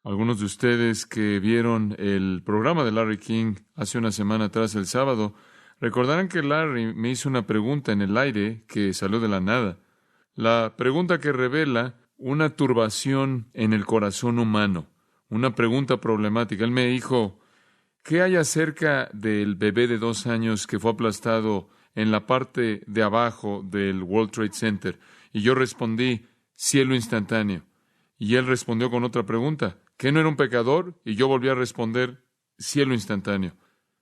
Algunos de ustedes que vieron el programa de Larry King hace una semana atrás, el sábado, recordarán que Larry me hizo una pregunta en el aire que salió de la nada. La pregunta que revela una turbación en el corazón humano, una pregunta problemática. Él me dijo, ¿qué hay acerca del bebé de 2 años que fue aplastado en la parte de abajo del World Trade Center? Y yo respondí, cielo instantáneo. Y él respondió con otra pregunta, ¿qué no era un pecador? Y yo volví a responder, cielo instantáneo.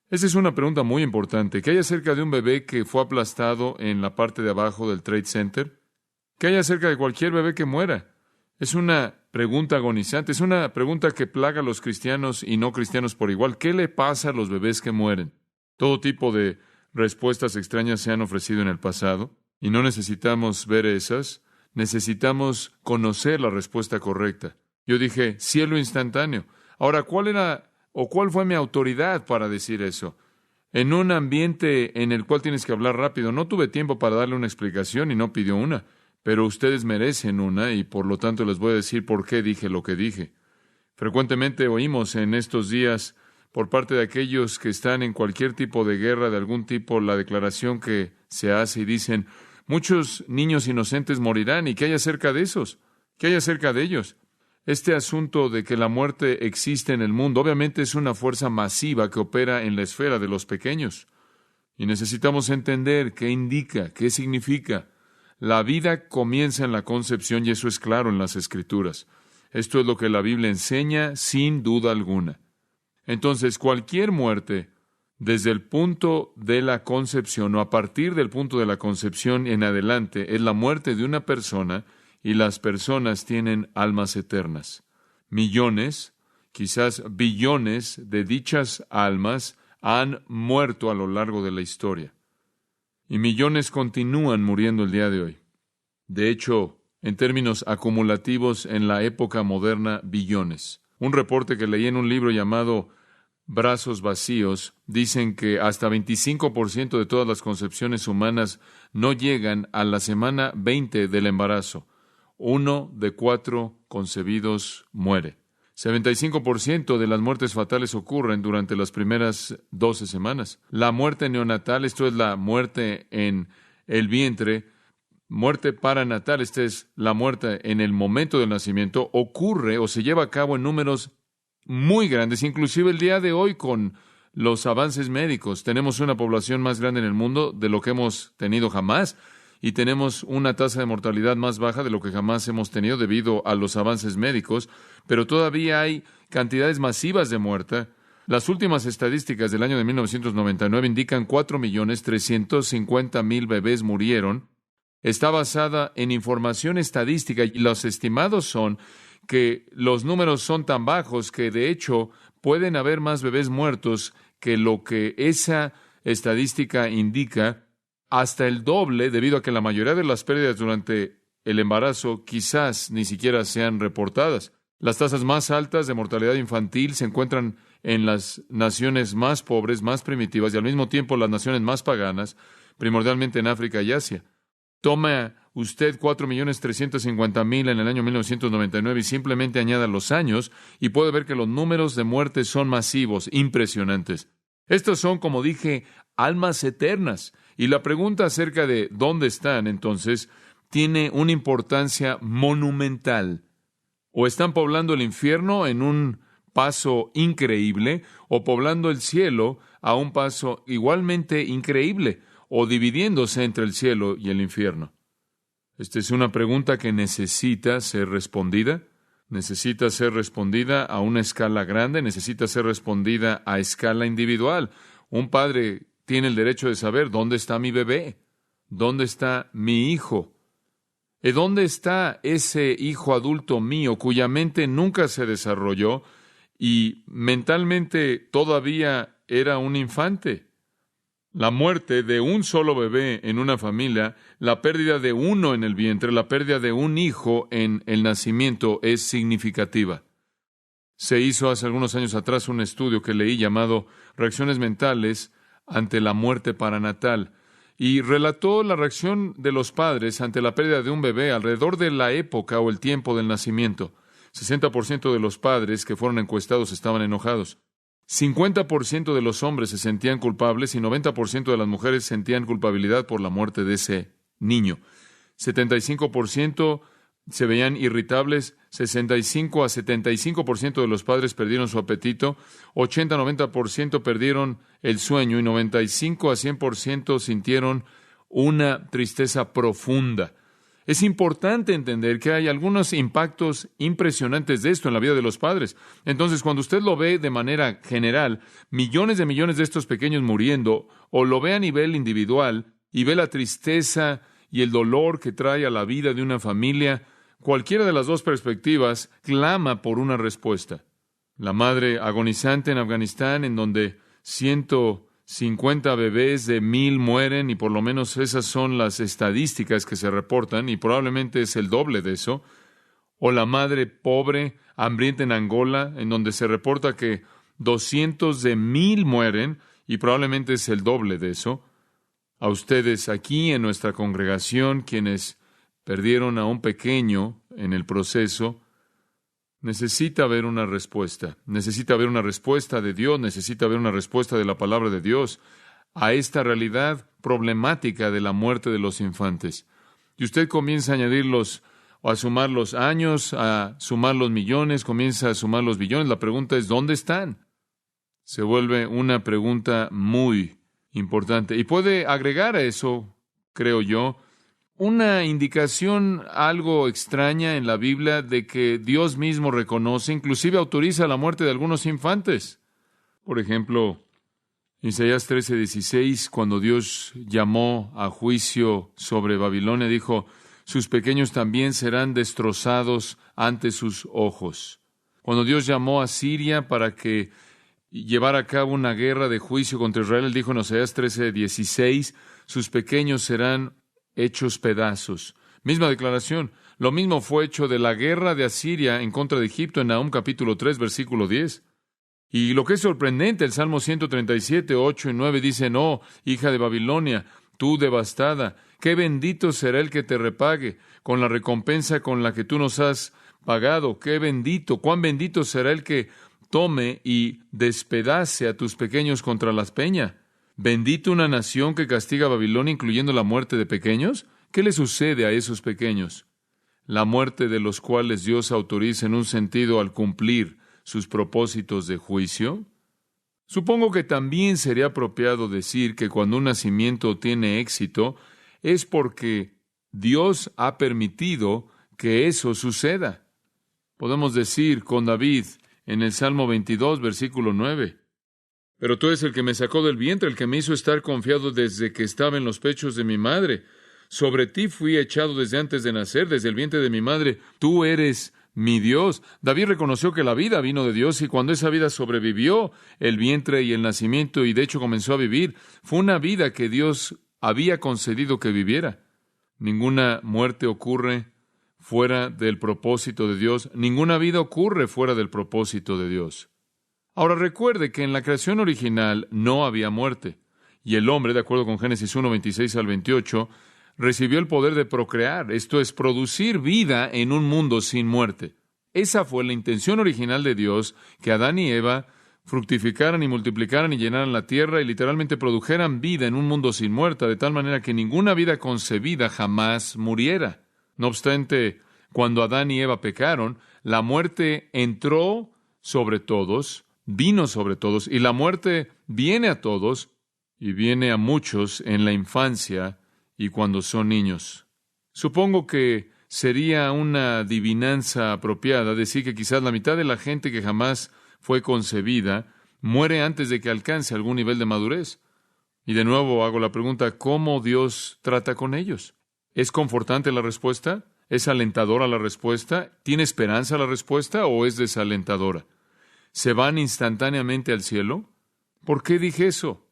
Esa es una pregunta muy importante. ¿Qué hay acerca de un bebé que fue aplastado en la parte de abajo del Trade Center? ¿Qué hay acerca de cualquier bebé que muera? Es una pregunta agonizante, es una pregunta que plaga a los cristianos y no cristianos por igual. ¿Qué le pasa a los bebés que mueren? Todo tipo de respuestas extrañas se han ofrecido en el pasado y no necesitamos ver esas, necesitamos conocer la respuesta correcta. Yo dije, cielo instantáneo. Ahora, ¿cuál fue mi autoridad para decir eso? En un ambiente en el cual tienes que hablar rápido, no tuve tiempo para darle una explicación y no pidió una. Pero ustedes merecen una y por lo tanto les voy a decir por qué dije lo que dije. Frecuentemente oímos en estos días por parte de aquellos que están en cualquier tipo de guerra de algún tipo la declaración que se hace y dicen, muchos niños inocentes morirán. ¿Y qué hay acerca de esos? ¿Qué hay acerca de ellos? Este asunto de que la muerte existe en el mundo obviamente es una fuerza masiva que opera en la esfera de los pequeños. Y necesitamos entender qué indica, qué significa. La vida comienza en la concepción y eso es claro en las Escrituras. Esto es lo que la Biblia enseña sin duda alguna. Entonces, cualquier muerte, desde el punto de la concepción o a partir del punto de la concepción en adelante, es la muerte de una persona y las personas tienen almas eternas. Millones, quizás billones de dichas almas han muerto a lo largo de la historia. Y millones continúan muriendo el día de hoy. De hecho, en términos acumulativos, en la época moderna, billones. Un reporte que leí en un libro llamado Brazos Vacíos, dicen que hasta 25% de todas las concepciones humanas no llegan a la semana 20 del embarazo. 1 de 4 concebidos muere. 75% de las muertes fatales ocurren durante las primeras 12 semanas. La muerte neonatal, esto es la muerte en el vientre, muerte paranatal, esta es la muerte en el momento del nacimiento, ocurre o se lleva a cabo en números muy grandes, inclusive el día de hoy con los avances médicos. Tenemos una población más grande en el mundo de lo que hemos tenido jamás. Y tenemos una tasa de mortalidad más baja de lo que jamás hemos tenido debido a los avances médicos, pero todavía hay cantidades masivas de muerte. Las últimas estadísticas del año de 1999 indican 4.350.000 bebés murieron. Está basada en información estadística y los estimados son que los números son tan bajos que de hecho pueden haber más bebés muertos que lo que esa estadística indica, hasta el doble, debido a que la mayoría de las pérdidas durante el embarazo quizás ni siquiera sean reportadas. Las tasas más altas de mortalidad infantil se encuentran en las naciones más pobres, más primitivas y al mismo tiempo las naciones más paganas, primordialmente en África y Asia. Toma usted 4.350.000 en el año 1999 y simplemente añada los años y puede ver que los números de muertes son masivos, impresionantes. Estos son, como dije, almas eternas. Y la pregunta acerca de dónde están, entonces, tiene una importancia monumental. O están poblando el infierno en un paso increíble, o poblando el cielo a un paso igualmente increíble, o dividiéndose entre el cielo y el infierno. Esta es una pregunta que necesita ser respondida. Necesita ser respondida a una escala grande, necesita ser respondida a escala individual. Un padre tiene el derecho de saber dónde está mi bebé, dónde está mi hijo, y dónde está ese hijo adulto mío cuya mente nunca se desarrolló y mentalmente todavía era un infante. La muerte de un solo bebé en una familia, la pérdida de uno en el vientre, la pérdida de un hijo en el nacimiento es significativa. Se hizo hace algunos años atrás un estudio que leí llamado Reacciones mentales ante la muerte paranatal, y relató la reacción de los padres ante la pérdida de un bebé alrededor de la época o el tiempo del nacimiento. 60% de los padres que fueron encuestados estaban enojados. 50% de los hombres se sentían culpables y 90% de las mujeres sentían culpabilidad por la muerte de ese niño. 75% se veían irritables, 65 a 75% de los padres perdieron su apetito, 80-90% perdieron el sueño y 95 a 100% sintieron una tristeza profunda. Es importante entender que hay algunos impactos impresionantes de esto en la vida de los padres. Entonces, cuando usted lo ve de manera general, millones de estos pequeños muriendo, o lo ve a nivel individual y ve la tristeza y el dolor que trae a la vida de una familia, cualquiera de las dos perspectivas clama por una respuesta. La madre agonizante en Afganistán, en donde 150 bebés de 1,000 mueren, y por lo menos esas son las estadísticas que se reportan, y probablemente es el doble de eso. O la madre pobre, hambrienta en Angola, en donde se reporta que 200 de 1,000 mueren, y probablemente es el doble de eso. A ustedes aquí en nuestra congregación, quienes perdieron a un pequeño en el proceso, necesita haber una respuesta. Necesita haber una respuesta de Dios, necesita haber una respuesta de la palabra de Dios a esta realidad problemática de la muerte de los infantes. Y usted comienza a añadirlos, o a sumar los años, a sumar los millones, comienza a sumar los billones. La pregunta es, ¿dónde están? Se vuelve una pregunta muy importante. Y puede agregar a eso, creo yo, una indicación algo extraña en la Biblia de que Dios mismo reconoce, inclusive autoriza la muerte de algunos infantes. Por ejemplo, Isaías 13:16, cuando Dios llamó a juicio sobre Babilonia, dijo, sus pequeños también serán destrozados ante sus ojos. Cuando Dios llamó a Siria para que llevara a cabo una guerra de juicio contra Israel, él dijo en Isaías 13:16, sus pequeños serán hechos pedazos. Misma declaración. Lo mismo fue hecho de la guerra de Asiria en contra de Egipto en Nahum capítulo 3, versículo 10. Y lo que es sorprendente, el Salmo 137, 8 y 9 dice, no, hija de Babilonia, tú devastada, qué bendito será el que te repague con la recompensa con la que tú nos has pagado. Qué bendito, cuán bendito será el que tome y despedace a tus pequeños contra las peñas. ¿Bendito una nación que castiga a Babilonia, incluyendo la muerte de pequeños? ¿Qué le sucede a esos pequeños? La muerte de los cuales Dios autoriza en un sentido al cumplir sus propósitos de juicio. Supongo que también sería apropiado decir que cuando un nacimiento tiene éxito es porque Dios ha permitido que eso suceda. Podemos decir con David en el Salmo 22, versículo 9, pero tú eres el que me sacó del vientre, el que me hizo estar confiado desde que estaba en los pechos de mi madre. Sobre ti fui echado desde antes de nacer, desde el vientre de mi madre. Tú eres mi Dios. David reconoció que la vida vino de Dios y cuando esa vida sobrevivió el vientre y el nacimiento y de hecho comenzó a vivir, fue una vida que Dios había concedido que viviera. Ninguna muerte ocurre fuera del propósito de Dios. Ninguna vida ocurre fuera del propósito de Dios. Ahora recuerde que en la creación original no había muerte, y el hombre, de acuerdo con Génesis 1, 26 al 28, recibió el poder de procrear, esto es, producir vida en un mundo sin muerte. Esa fue la intención original de Dios, que Adán y Eva fructificaran y multiplicaran y llenaran la tierra y literalmente produjeran vida en un mundo sin muerte, de tal manera que ninguna vida concebida jamás muriera. No obstante, cuando Adán y Eva pecaron, la muerte entró sobre todos, vino sobre todos, y la muerte viene a todos y viene a muchos en la infancia y cuando son niños. Supongo que sería una adivinanza apropiada decir que quizás la mitad de la gente que jamás fue concebida muere antes de que alcance algún nivel de madurez. Y de nuevo hago la pregunta, ¿cómo Dios trata con ellos? ¿Es confortante la respuesta? ¿Es alentadora la respuesta? ¿Tiene esperanza la respuesta o es desalentadora? ¿Se van instantáneamente al cielo? ¿Por qué dije eso?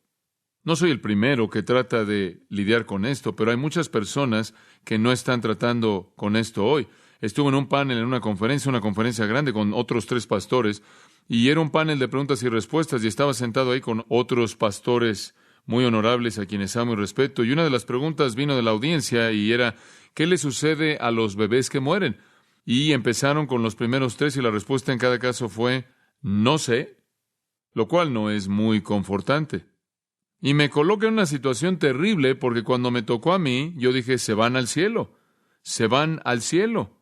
No soy el primero que trata de lidiar con esto, pero hay muchas personas que no están tratando con esto hoy. Estuve en un panel, en una conferencia grande con otros 3 pastores, y era un panel de preguntas y respuestas, y estaba sentado ahí con otros pastores muy honorables a quienes amo y respeto, y una de las preguntas vino de la audiencia y era, ¿qué le sucede a los bebés que mueren? Y empezaron con los primeros tres y la respuesta en cada caso fue, no sé, lo cual no es muy confortante. Y me coloca en una situación terrible porque cuando me tocó a mí, yo dije, se van al cielo, se van al cielo.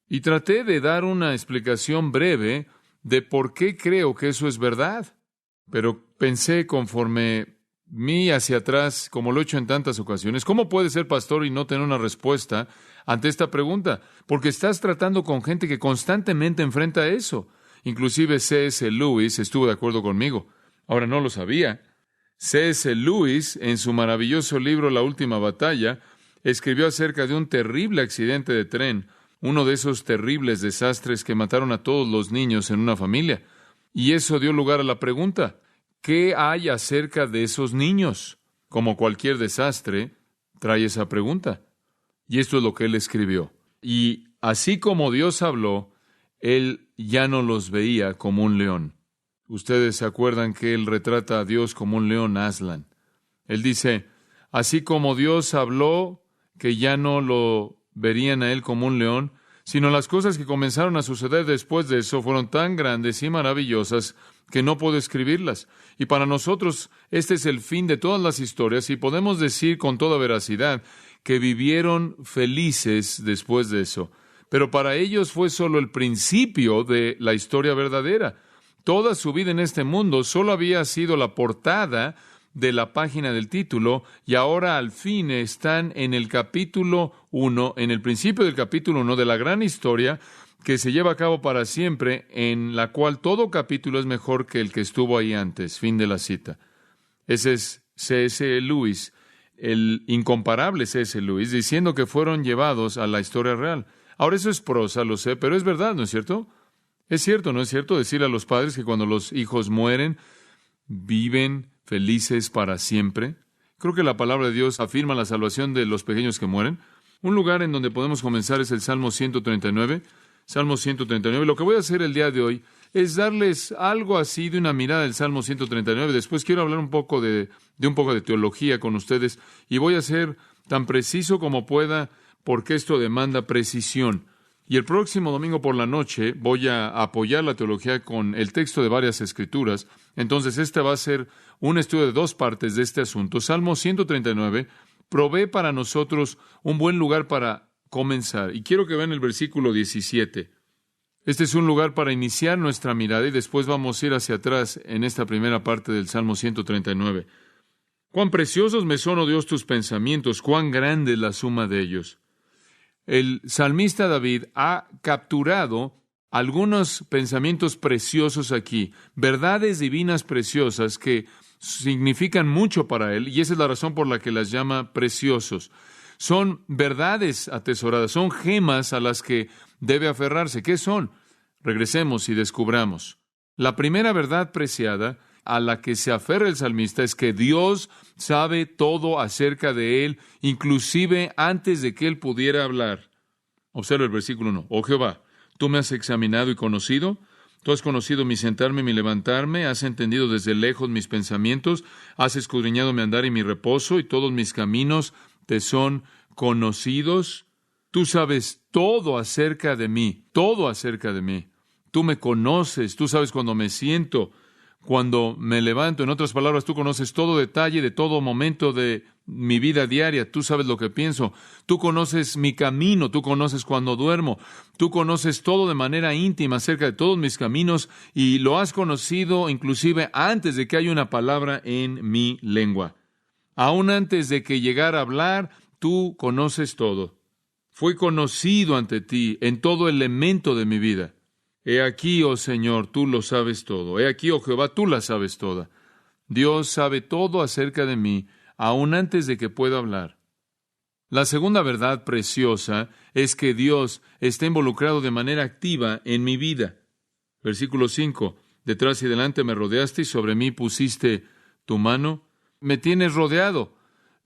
Y traté de dar una explicación breve de por qué creo que eso es verdad. Pero pensé conforme mí hacia atrás, como lo he hecho en tantas ocasiones, ¿cómo puedes ser pastor y no tener una respuesta ante esta pregunta? Porque estás tratando con gente que constantemente enfrenta eso. Inclusive C.S. Lewis estuvo de acuerdo conmigo. Ahora no lo sabía. C.S. Lewis, en su maravilloso libro La Última Batalla, escribió acerca de un terrible accidente de tren, uno de esos terribles desastres que mataron a todos los niños en una familia. Y eso dio lugar a la pregunta, ¿qué hay acerca de esos niños? Como cualquier desastre, trae esa pregunta. Y esto es lo que él escribió. Y así como Dios habló, él ya no los veía como un león. Ustedes se acuerdan que él retrata a Dios como un león Aslan. Él dice, así como Dios habló, que ya no lo verían a él como un león, sino las cosas que comenzaron a suceder después de eso fueron tan grandes y maravillosas que no puedo escribirlas. Y para nosotros este es el fin de todas las historias y podemos decir con toda veracidad que vivieron felices después de eso. Pero para ellos fue solo el principio de la historia verdadera. Toda su vida en este mundo solo había sido la portada de la página del título, y ahora al fin están en el capítulo 1, en el principio del capítulo 1 de la gran historia que se lleva a cabo para siempre, en la cual todo capítulo es mejor que el que estuvo ahí antes. Fin de la cita. Ese es C.S. Lewis, el incomparable C.S. Lewis, diciendo que fueron llevados a la historia real. Ahora eso es prosa, lo sé, pero es verdad, ¿no es cierto? Es cierto, ¿no es cierto? Decirle a los padres que cuando los hijos mueren, viven felices para siempre. Creo que la palabra de Dios afirma la salvación de los pequeños que mueren. Un lugar en donde podemos comenzar es el Salmo 139. Salmo 139. Lo que voy a hacer el día de hoy es darles algo así de una mirada del Salmo 139. Después quiero hablar un poco de un poco de teología con ustedes y voy a ser tan preciso como pueda porque esto demanda precisión. Y el próximo domingo por la noche voy a apoyar la teología con el texto de varias escrituras. Entonces, este va a ser un estudio de dos partes de este asunto. Salmo 139 provee para nosotros un buen lugar para comenzar. Y quiero que vean el versículo 17. Este es un lugar para iniciar nuestra mirada y después vamos a ir hacia atrás en esta primera parte del Salmo 139. Cuán preciosos me son, oh Dios, tus pensamientos, cuán grande es la suma de ellos. El salmista David ha capturado algunos pensamientos preciosos aquí, verdades divinas preciosas que significan mucho para él, y esa es la razón por la que las llama preciosos. Son verdades atesoradas, son gemas a las que debe aferrarse. ¿Qué son? Regresemos y descubramos. La primera verdad preciada a la que se aferra el salmista es que Dios sabe todo acerca de él, inclusive antes de que él pudiera hablar. Observa el versículo 1. Oh Jehová, tú me has examinado y conocido. Tú has conocido mi sentarme y mi levantarme. Has entendido desde lejos mis pensamientos. Has escudriñado mi andar y mi reposo, y todos mis caminos te son conocidos. Tú sabes todo acerca de mí, todo acerca de mí. Tú me conoces, tú sabes cuando me siento, cuando me levanto. En otras palabras, tú conoces todo detalle de todo momento de mi vida diaria. Tú sabes lo que pienso. Tú conoces mi camino. Tú conoces cuando duermo. Tú conoces todo de manera íntima acerca de todos mis caminos y lo has conocido inclusive antes de que haya una palabra en mi lengua. Aún antes de que llegara a hablar, tú conoces todo. Fui conocido ante ti en todo elemento de mi vida. He aquí, oh Señor, tú lo sabes todo. He aquí, oh Jehová, tú la sabes toda. Dios sabe todo acerca de mí, aún antes de que pueda hablar. La segunda verdad preciosa es que Dios está involucrado de manera activa en mi vida. Versículo 5. Detrás y delante me rodeaste y sobre mí pusiste tu mano. Me tienes rodeado,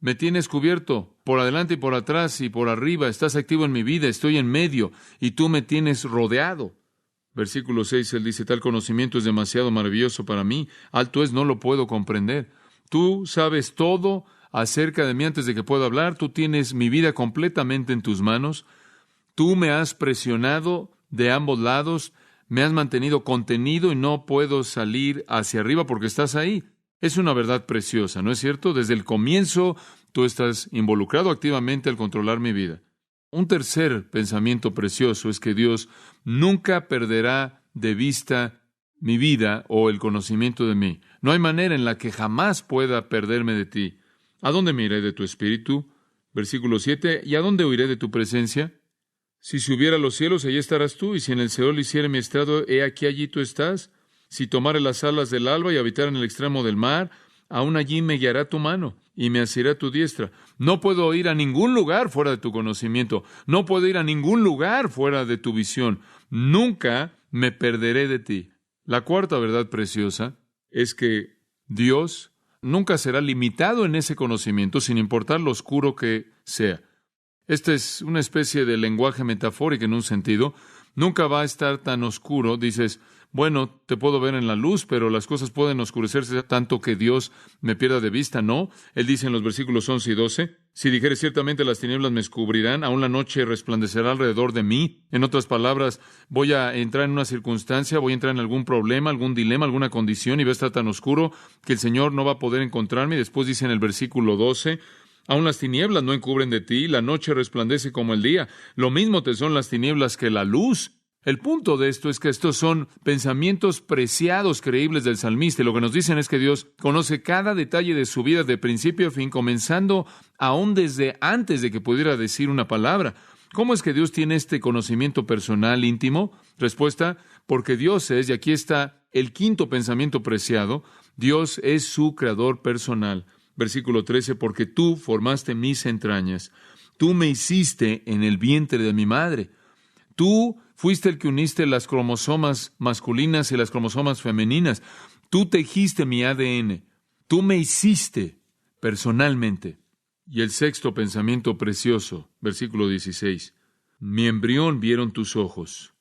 me tienes cubierto, por adelante y por atrás y por arriba. Estás activo en mi vida, estoy en medio y tú me tienes rodeado. Versículo 6, él dice, tal conocimiento es demasiado maravilloso para mí, alto es, no lo puedo comprender. Tú sabes todo acerca de mí antes de que pueda hablar, tú tienes mi vida completamente en tus manos, Tú me has presionado de ambos lados, me has mantenido contenido y no puedo salir hacia arriba porque estás ahí. Es una verdad preciosa, ¿no es cierto? Desde el comienzo tú estás involucrado activamente al controlar mi vida. Un tercer pensamiento precioso es que Dios nunca perderá de vista mi vida o el conocimiento de mí. No hay manera en la que jamás pueda perderme de ti. ¿A dónde me iré de tu espíritu? Versículo 7. ¿Y a dónde huiré de tu presencia? Si subiera a los cielos, allí estarás tú, y si en el Seol hiciere mi estrado, he aquí allí tú estás. Si tomare las alas del alba y habitar en el extremo del mar, aún allí me guiará tu mano y me asirá tu diestra. No puedo ir a ningún lugar fuera de tu conocimiento. No puedo ir a ningún lugar fuera de tu visión. Nunca me perderé de ti. La cuarta verdad preciosa es que Dios nunca será limitado en ese conocimiento, sin importar lo oscuro que sea. Esta es una especie de lenguaje metafórico en un sentido. Nunca va a estar tan oscuro. Dices, bueno, te puedo ver en la luz, pero las cosas pueden oscurecerse tanto que Dios me pierda de vista. No. Él dice en los versículos 11 y 12, si dijere ciertamente las tinieblas me cubrirán, aún la noche resplandecerá alrededor de mí. En otras palabras, voy a entrar en una circunstancia, voy a entrar en algún problema, algún dilema, alguna condición, y va a estar tan oscuro que el Señor no va a poder encontrarme. Y después dice en el versículo 12, aún las tinieblas no encubren de ti, la noche resplandece como el día. Lo mismo te son las tinieblas que la luz. El punto de esto es que estos son pensamientos preciados, creíbles del salmista. Y lo que nos dicen es que Dios conoce cada detalle de su vida de principio a fin, comenzando aún desde antes de que pudiera decir una palabra. ¿Cómo es que Dios tiene este conocimiento personal íntimo? Respuesta, porque Dios es, y aquí está el quinto pensamiento preciado, Dios es su creador personal. Versículo 13, porque tú formaste mis entrañas, tú me hiciste en el vientre de mi madre. Tú fuiste el que uniste las cromosomas masculinas y las cromosomas femeninas. Tú tejiste mi ADN. Tú me hiciste personalmente. Y el sexto pensamiento precioso, versículo 16. Mi embrión vieron tus ojos.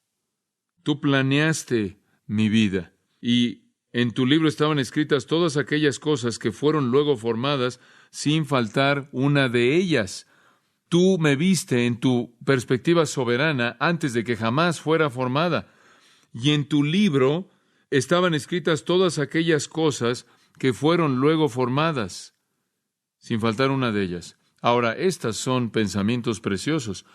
Tú planeaste mi vida. Y en tu libro estaban escritas todas aquellas cosas que fueron luego formadas sin faltar una de ellas. Tú me viste en tu perspectiva soberana antes de que jamás fuera formada. Y en tu libro estaban escritas todas aquellas cosas que fueron luego formadas, sin faltar una de ellas. Ahora, estas son pensamientos preciosos.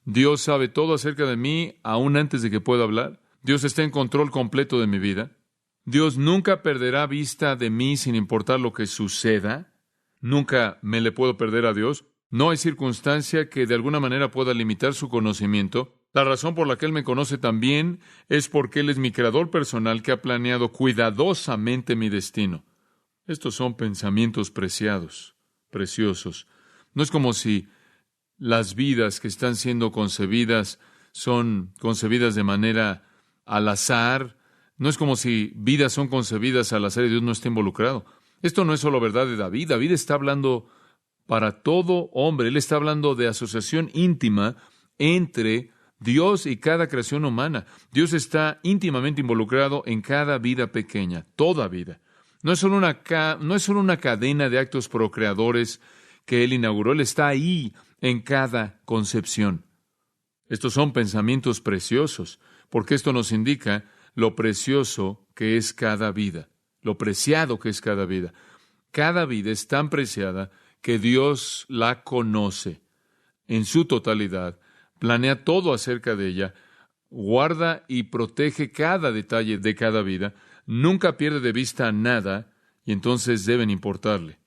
Dios sabe todo acerca de mí aún antes de que pueda hablar. Dios está en control completo de mi vida. Dios nunca perderá vista de mí sin importar lo que suceda. Nunca me le puedo perder a Dios. No hay circunstancia que de alguna manera pueda limitar su conocimiento. La razón por la que Él me conoce también es porque Él es mi creador personal que ha planeado cuidadosamente mi destino. Estos son pensamientos preciados, preciosos. No es como si las vidas que están siendo concebidas son concebidas de manera al azar. No es como si vidas son concebidas al azar y Dios no está involucrado. Esto no es solo verdad de David. David está hablando para todo hombre. Él está hablando de asociación íntima entre Dios y cada creación humana. Dios está íntimamente involucrado en cada vida pequeña, toda vida. No es solo una cadena de actos procreadores que Él inauguró. Él está ahí en cada concepción. Estos son pensamientos preciosos, porque esto nos indica lo precioso que es cada vida, lo preciado que es cada vida. Cada vida es tan preciada que Dios la conoce en su totalidad, planea todo acerca de ella, guarda y protege cada detalle de cada vida, nunca pierde de vista nada, y entonces deben importarle.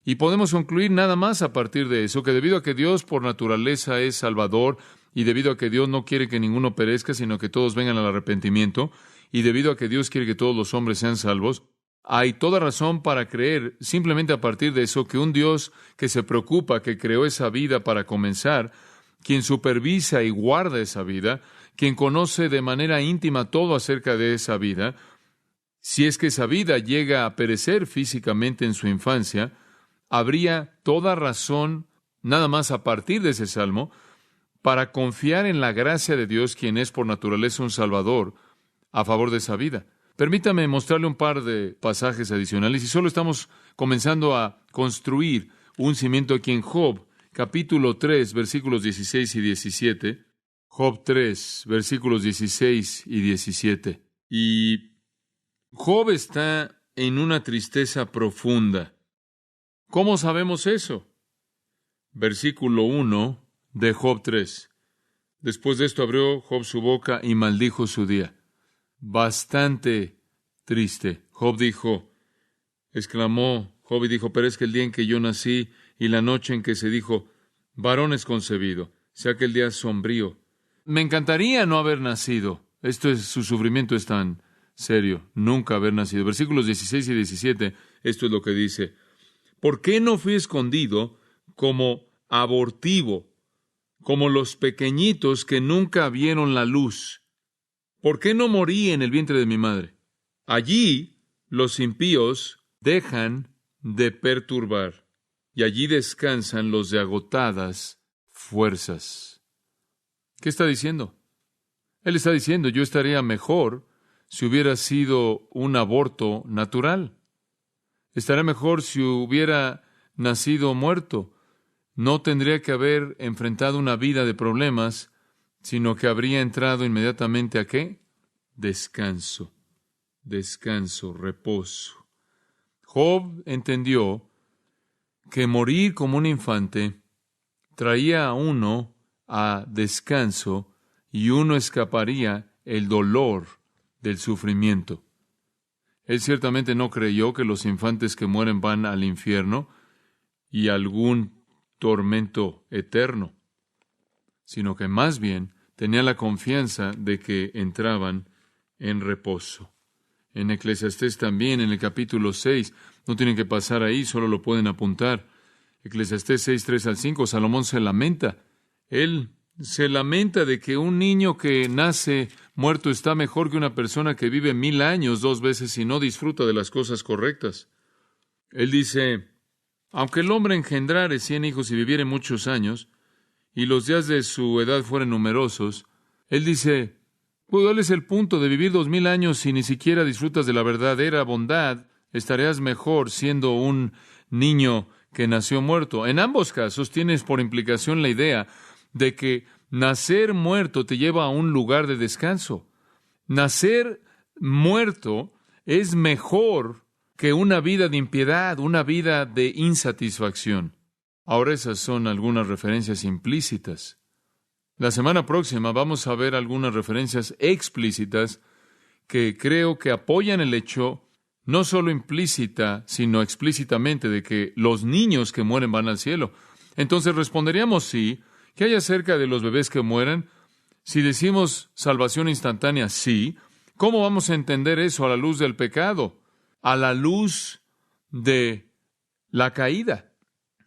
Y podemos concluir nada más a partir de eso, que debido a que Dios por naturaleza es Salvador, y debido a que Dios no quiere que ninguno perezca, sino que todos vengan al arrepentimiento, y debido a que Dios quiere que todos los hombres sean salvos, hay toda razón para creer, simplemente a partir de eso, que un Dios que se preocupa, que creó esa vida para comenzar, quien supervisa y guarda esa vida, quien conoce de manera íntima todo acerca de esa vida, si es que esa vida llega a perecer físicamente en su infancia, habría toda razón, nada más a partir de ese salmo, para confiar en la gracia de Dios, quien es por naturaleza un Salvador, a favor de esa vida. Permítame mostrarle un par de pasajes adicionales, y solo estamos comenzando a construir un cimiento aquí en Job, capítulo 3, versículos 16 y 17. Job 3, versículos 16 y 17. Y Job está en una tristeza profunda. ¿Cómo sabemos eso? Versículo 1 de Job 3. Después de esto abrió Job su boca y maldijo su día. Bastante triste. Exclamó Job y dijo, pero es que el día en que yo nací y la noche en que se dijo, varón es concebido, sea que el día sombrío. Me encantaría no haber nacido. Su sufrimiento es tan serio, nunca haber nacido. Versículos 16 y 17, esto es lo que dice. ¿Por qué no fui escondido como abortivo, como los pequeñitos que nunca vieron la luz? ¿Por qué no morí en el vientre de mi madre? Allí los impíos dejan de perturbar, y allí descansan los de agotadas fuerzas. ¿Qué está diciendo? Él está diciendo, yo estaría mejor si hubiera sido un aborto natural. Estaría mejor si hubiera nacido muerto. No tendría que haber enfrentado una vida de problemas, sino que habría entrado inmediatamente ¿a qué? Descanso, reposo. Job entendió que morir como un infante traía a uno a descanso y uno escaparía el dolor del sufrimiento. Él ciertamente no creyó que los infantes que mueren van al infierno y a algún tormento eterno, sino que más bien tenía la confianza de que entraban en reposo. En Eclesiastés también, en el capítulo 6, no tienen que pasar ahí, solo lo pueden apuntar. Eclesiastés 6, 3 al 5, Salomón se lamenta. Él se lamenta de que un niño que nace muerto está mejor que una persona que vive 1000 años 2 veces y no disfruta de las cosas correctas. Él dice, aunque el hombre engendrare 100 hijos y viviere muchos años, y los días de su edad fueren numerosos, él dice, ¿cuál es el punto de vivir 2000 años si ni siquiera disfrutas de la verdadera bondad? Estarías mejor siendo un niño que nació muerto. En ambos casos tienes por implicación la idea de que nacer muerto te lleva a un lugar de descanso. Nacer muerto es mejor que una vida de impiedad, una vida de insatisfacción. Ahora esas son algunas referencias implícitas. La semana próxima vamos a ver algunas referencias explícitas que creo que apoyan el hecho, no solo implícita, sino explícitamente, de que los niños que mueren van al cielo. Entonces responderíamos sí. ¿Qué hay acerca de los bebés que mueren? Si decimos salvación instantánea, sí. ¿Cómo vamos a entender eso a la luz del pecado? A la luz de la caída.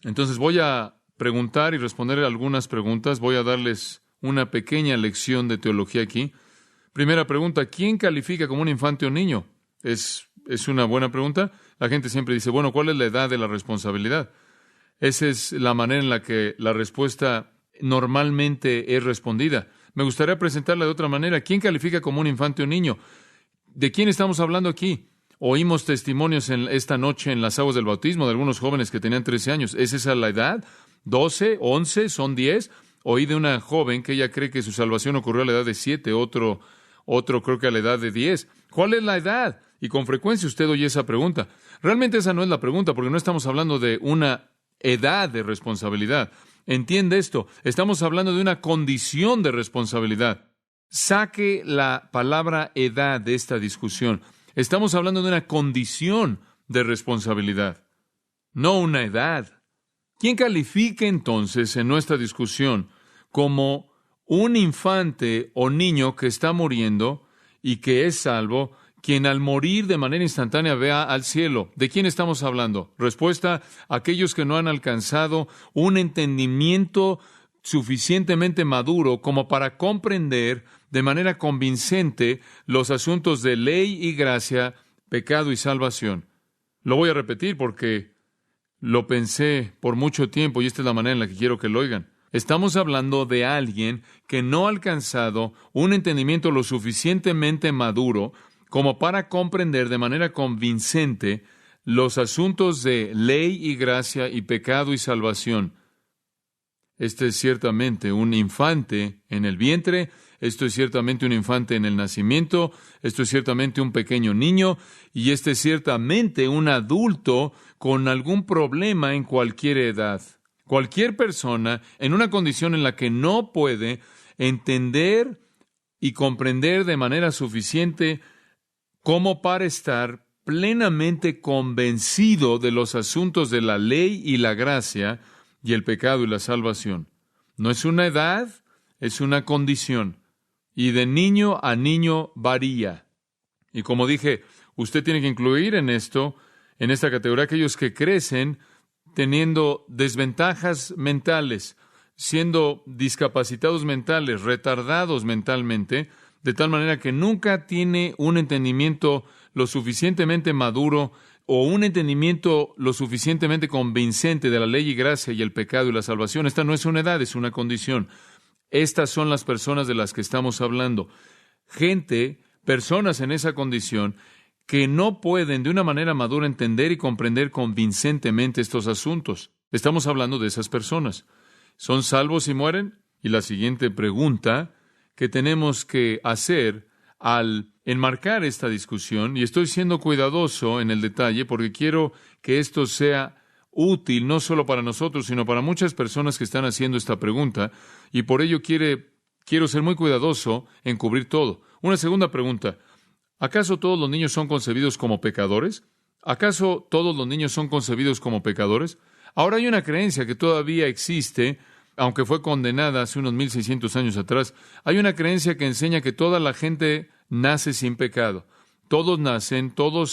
Entonces voy a preguntar y responder algunas preguntas. Voy a darles una pequeña lección de teología aquí. Primera pregunta, ¿quién califica como un infante o niño? Es una buena pregunta. La gente siempre dice, bueno, ¿cuál es la edad de la responsabilidad? Esa es la manera en la que la respuesta normalmente es respondida. Me gustaría presentarla de otra manera. ¿Quién califica como un infante o niño? ¿De quién estamos hablando aquí? Oímos testimonios esta noche en las aguas del bautismo de algunos jóvenes que tenían 13 años. ¿Es esa la edad? ¿12? ¿11? ¿Son 10? Oí de una joven que ella cree que su salvación ocurrió a la edad de 7, otro creo que a la edad de 10. ¿Cuál es la edad? Y con frecuencia usted oye esa pregunta. Realmente esa no es la pregunta, porque no estamos hablando de una edad de responsabilidad. Entiende esto, estamos hablando de una condición de responsabilidad. Saque la palabra edad de esta discusión. Estamos hablando de una condición de responsabilidad, no una edad. ¿Quién califica entonces en nuestra discusión como un infante o niño que está muriendo y que es salvo, quien al morir de manera instantánea vea al cielo? ¿De quién estamos hablando? Respuesta, aquellos que no han alcanzado un entendimiento suficientemente maduro como para comprender de manera convincente los asuntos de ley y gracia, pecado y salvación. Lo voy a repetir porque lo pensé por mucho tiempo y esta es la manera en la que quiero que lo oigan. Estamos hablando de alguien que no ha alcanzado un entendimiento lo suficientemente maduro como para comprender de manera convincente los asuntos de ley y gracia y pecado y salvación. Este es ciertamente un infante en el vientre, esto es ciertamente un infante en el nacimiento, esto es ciertamente un pequeño niño, y este es ciertamente un adulto con algún problema en cualquier edad. Cualquier persona en una condición en la que no puede entender y comprender de manera suficiente como para estar plenamente convencido de los asuntos de la ley y la gracia y el pecado y la salvación. No es una edad, es una condición. Y de niño a niño varía. Y como dije, usted tiene que incluir en esto, en esta categoría, aquellos que crecen teniendo desventajas mentales, siendo discapacitados mentales, retardados mentalmente, de tal manera que nunca tiene un entendimiento lo suficientemente maduro o un entendimiento lo suficientemente convincente de la ley y gracia y el pecado y la salvación. Esta no es una edad, es una condición. Estas son las personas de las que estamos hablando. Personas en esa condición que no pueden de una manera madura entender y comprender convincentemente estos asuntos. Estamos hablando de esas personas. ¿Son salvos y mueren? Y la siguiente pregunta que tenemos que hacer al enmarcar esta discusión, y estoy siendo cuidadoso en el detalle porque quiero que esto sea útil no solo para nosotros, sino para muchas personas que están haciendo esta pregunta, y por ello quiero ser muy cuidadoso en cubrir todo. Una segunda pregunta: ¿acaso todos los niños son concebidos como pecadores? ¿Acaso todos los niños son concebidos como pecadores? Ahora hay una creencia que todavía existe, aunque fue condenada hace unos 1600 años atrás. Hay una creencia que enseña que toda la gente nace sin pecado. Todos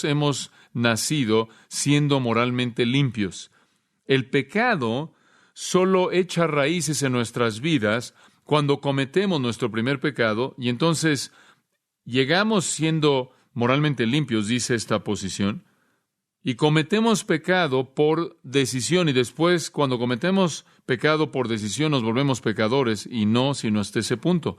hemos nacido siendo moralmente limpios. El pecado solo echa raíces en nuestras vidas cuando cometemos nuestro primer pecado, y entonces llegamos siendo moralmente limpios, dice esta posición, y cometemos pecado por decisión, y después, cuando cometemos pecado por decisión, nos volvemos pecadores, y no sino hasta ese punto.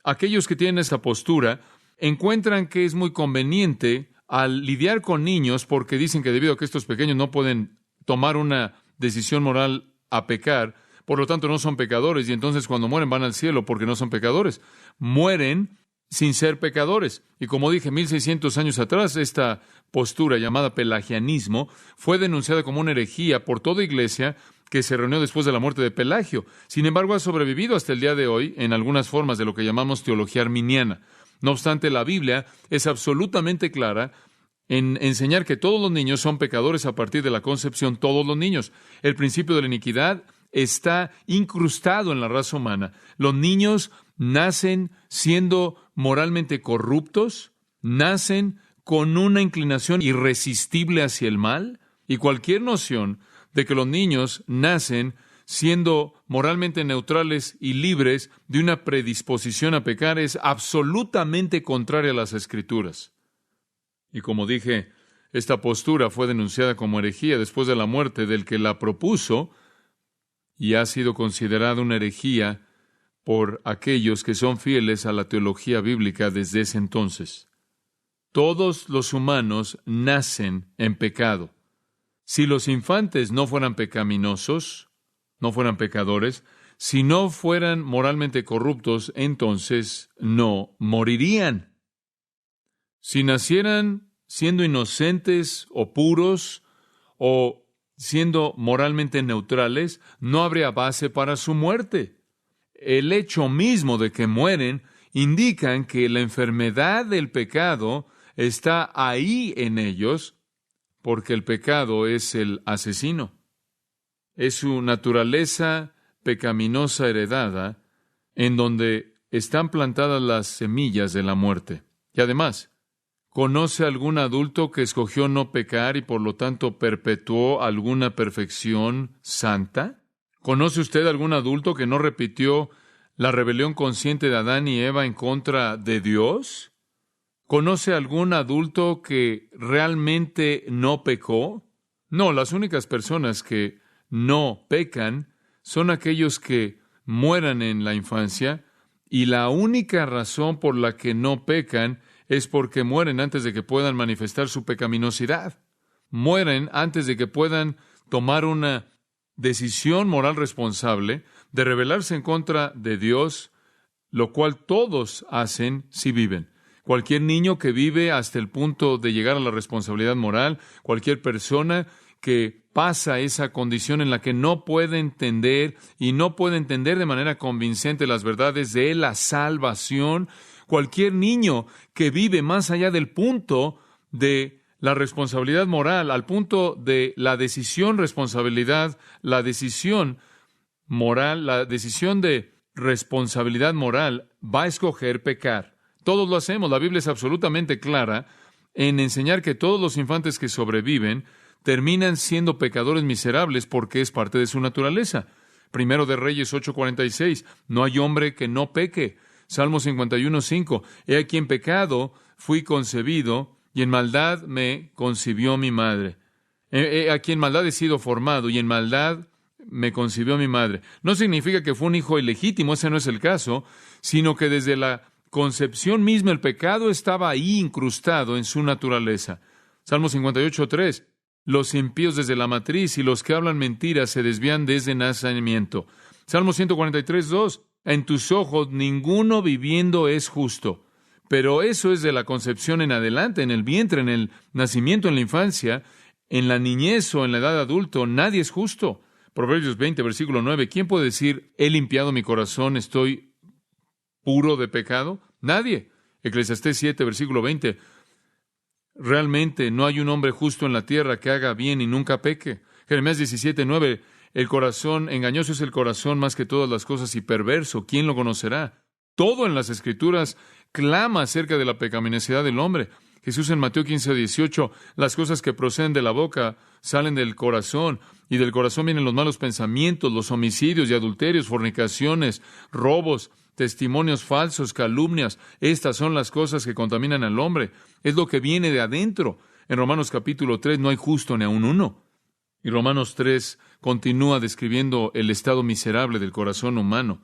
Aquellos que tienen esta postura encuentran que es muy conveniente al lidiar con niños, porque dicen que debido a que estos pequeños no pueden tomar una decisión moral a pecar, por lo tanto no son pecadores, y entonces cuando mueren van al cielo porque no son pecadores. Mueren sin ser pecadores. Y como dije, 1600 años atrás, esta postura llamada pelagianismo fue denunciada como una herejía por toda iglesia que se reunió después de la muerte de Pelagio. Sin embargo, ha sobrevivido hasta el día de hoy en algunas formas de lo que llamamos teología arminiana. No obstante, la Biblia es absolutamente clara en enseñar que todos los niños son pecadores a partir de la concepción, todos los niños. El principio de la iniquidad está incrustado en la raza humana. Los niños nacen siendo moralmente corruptos, nacen con una inclinación irresistible hacia el mal, y cualquier noción de que los niños nacen siendo moralmente neutrales y libres de una predisposición a pecar es absolutamente contraria a las Escrituras. Y como dije, esta postura fue denunciada como herejía después de la muerte del que la propuso, y ha sido considerada una herejía por aquellos que son fieles a la teología bíblica desde ese entonces. Todos los humanos nacen en pecado. Si los infantes no fueran pecaminosos, no fueran pecadores, si no fueran moralmente corruptos, entonces no morirían. Si nacieran siendo inocentes o puros o siendo moralmente neutrales, no habría base para su muerte. El hecho mismo de que mueren indican que la enfermedad del pecado está ahí en ellos, porque el pecado es el asesino. Es su naturaleza pecaminosa heredada en donde están plantadas las semillas de la muerte. Y además, ¿conoce algún adulto que escogió no pecar y por lo tanto perpetuó alguna perfección santa? ¿Conoce usted algún adulto que no repitió la rebelión consciente de Adán y Eva en contra de Dios? ¿Conoce algún adulto que realmente no pecó? No, las únicas personas que no pecan son aquellos que mueran en la infancia, y la única razón por la que no pecan es porque mueren antes de que puedan manifestar su pecaminosidad. Mueren antes de que puedan tomar una decisión moral responsable de rebelarse en contra de Dios, lo cual todos hacen si viven. Cualquier niño que vive hasta el punto de llegar a la responsabilidad moral, cualquier persona que pasa esa condición en la que no puede entender y no puede entender de manera convincente las verdades de la salvación, cualquier niño que vive más allá del punto de la responsabilidad moral, al punto de la decisión responsabilidad, la decisión moral, la decisión de responsabilidad moral, va a escoger pecar. Todos lo hacemos. La Biblia es absolutamente clara en enseñar que todos los infantes que sobreviven terminan siendo pecadores miserables porque es parte de su naturaleza. Primero de Reyes 8:46, no hay hombre que no peque. Salmo 51:5, he aquí en pecado fui concebido y en maldad me concibió mi madre. He aquí en maldad he sido formado y en maldad me concibió mi madre. No significa que fue un hijo ilegítimo, ese no es el caso, sino que desde la concepción misma el pecado estaba ahí incrustado en su naturaleza. Salmo 58:3, los impíos desde la matriz y los que hablan mentiras se desvían desde nacimiento. Salmo 143:2, en tus ojos ninguno viviendo es justo. Pero eso es de la concepción en adelante, en el vientre, en el nacimiento, en la infancia, en la niñez o en la edad de adulto, nadie es justo. Proverbios 20, versículo 9, ¿quién puede decir, he limpiado mi corazón, estoy puro de pecado? Nadie. Eclesiastés 7, versículo 20, realmente no hay un hombre justo en la tierra que haga bien y nunca peque. Jeremías 17:9, el corazón engañoso es el corazón más que todas las cosas y perverso, ¿quién lo conocerá? Todo en las Escrituras clama acerca de la pecaminosidad del hombre. Jesús en Mateo 15:18, las cosas que proceden de la boca salen del corazón, y del corazón vienen los malos pensamientos, los homicidios y adulterios, fornicaciones, robos, testimonios falsos, calumnias. Estas son las cosas que contaminan al hombre. Es lo que viene de adentro. En Romanos capítulo 3 no hay justo ni aun uno. Y Romanos 3 continúa describiendo el estado miserable del corazón humano.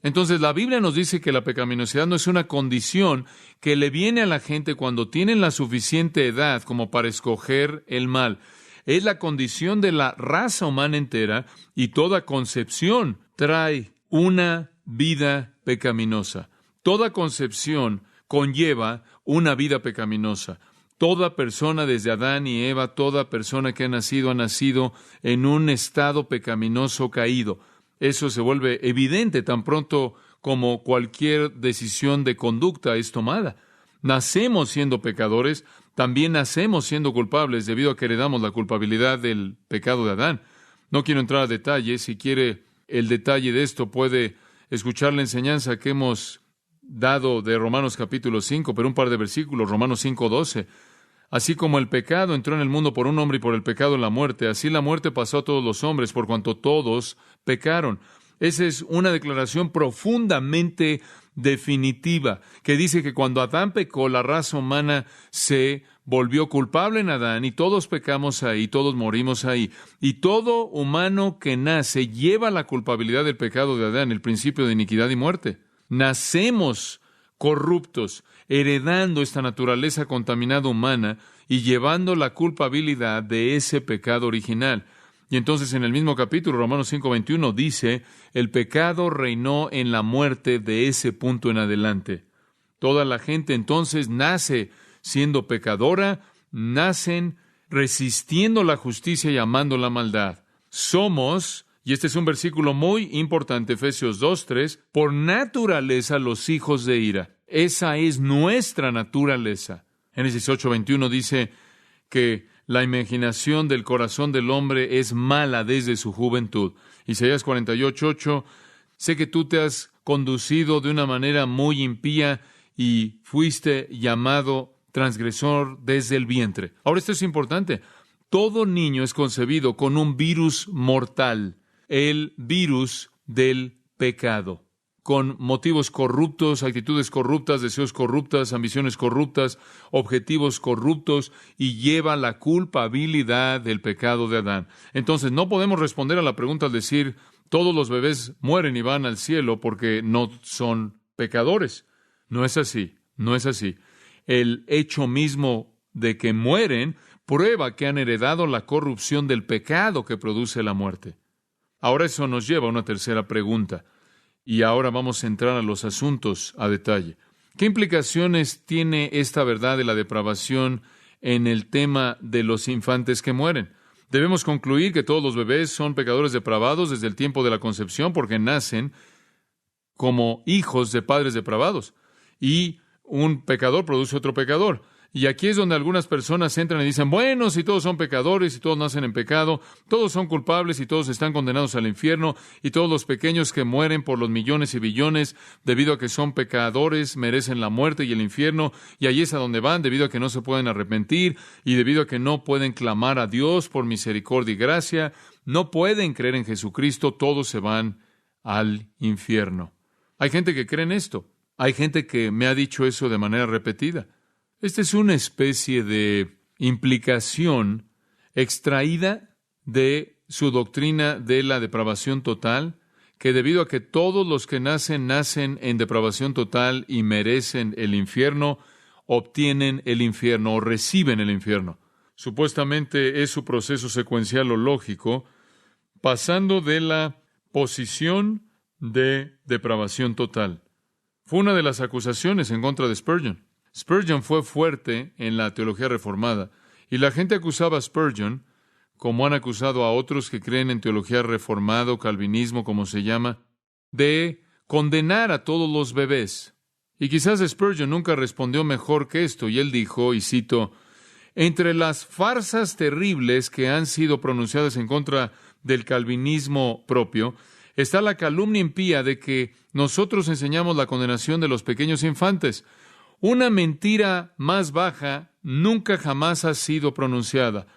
Entonces, la Biblia nos dice que la pecaminosidad no es una condición que le viene a la gente cuando tienen la suficiente edad como para escoger el mal. Es la condición de la raza humana entera y toda concepción trae una vida pecaminosa. Toda concepción conlleva una vida pecaminosa. Toda persona desde Adán y Eva, toda persona que ha nacido en un estado pecaminoso caído. Eso se vuelve evidente tan pronto como cualquier decisión de conducta es tomada. Nacemos siendo pecadores, también nacemos siendo culpables debido a que heredamos la culpabilidad del pecado de Adán. No quiero entrar a detalles. Si quiere el detalle de esto, puede escuchar la enseñanza que hemos dado de Romanos capítulo 5, pero un par de versículos, Romanos 5:12. Así como el pecado entró en el mundo por un hombre y por el pecado la muerte, así la muerte pasó a todos los hombres por cuanto todos pecaron. Esa es una declaración profundamente definitiva que dice que cuando Adán pecó, la raza humana se volvió culpable en Adán y todos pecamos ahí, todos morimos ahí. Y todo humano que nace lleva la culpabilidad del pecado de Adán, el principio de iniquidad y muerte. Nacemos corruptos, heredando esta naturaleza contaminada humana y llevando la culpabilidad de ese pecado original. Y entonces en el mismo capítulo, Romanos 5:21, dice, el pecado reinó en la muerte de ese punto en adelante. Toda la gente entonces nace siendo pecadora, nacen resistiendo la justicia y amando la maldad. Somos, y este es un versículo muy importante, Efesios 2:3, por naturaleza los hijos de ira. Esa es nuestra naturaleza. Génesis 8:21 dice que la imaginación del corazón del hombre es mala desde su juventud. Isaías 48:8, sé que tú te has conducido de una manera muy impía y fuiste llamado transgresor desde el vientre. Ahora, esto es importante. Todo niño es concebido con un virus mortal, el virus del pecado, con motivos corruptos, actitudes corruptas, deseos corruptas, ambiciones corruptas, objetivos corruptos, y lleva la culpabilidad del pecado de Adán. Entonces, no podemos responder a la pregunta al decir, todos los bebés mueren y van al cielo porque no son pecadores. No es así, no es así. El hecho mismo de que mueren prueba que han heredado la corrupción del pecado que produce la muerte. Ahora eso nos lleva a una tercera pregunta. Y ahora vamos a entrar a los asuntos a detalle. ¿Qué implicaciones tiene esta verdad de la depravación en el tema de los infantes que mueren? Debemos concluir que todos los bebés son pecadores depravados desde el tiempo de la concepción porque nacen como hijos de padres depravados. Y un pecador produce otro pecador. Y aquí es donde algunas personas entran y dicen, bueno, si todos son pecadores y todos nacen en pecado, todos son culpables y todos están condenados al infierno, y todos los pequeños que mueren por los millones y billones debido a que son pecadores merecen la muerte y el infierno, y allí es a donde van debido a que no se pueden arrepentir y debido a que no pueden clamar a Dios por misericordia y gracia, no pueden creer en Jesucristo, todos se van al infierno. Hay gente que cree en esto. Hay gente que me ha dicho eso de manera repetida. Esta es una especie de implicación extraída de su doctrina de la depravación total, que debido a que todos los que nacen en depravación total y merecen el infierno, obtienen el infierno o reciben el infierno. Supuestamente es su proceso secuencial o lógico, pasando de la posición de depravación total. Fue una de las acusaciones en contra de Spurgeon. Spurgeon fue fuerte en la teología reformada, y la gente acusaba a Spurgeon, como han acusado a otros que creen en teología reformada o calvinismo, como se llama, de condenar a todos los bebés. Y quizás Spurgeon nunca respondió mejor que esto, y él dijo, y cito, entre las farsas terribles que han sido pronunciadas en contra del calvinismo propio, está la calumnia impía de que nosotros enseñamos la condenación de los pequeños infantes. Una mentira más baja nunca jamás ha sido pronunciada.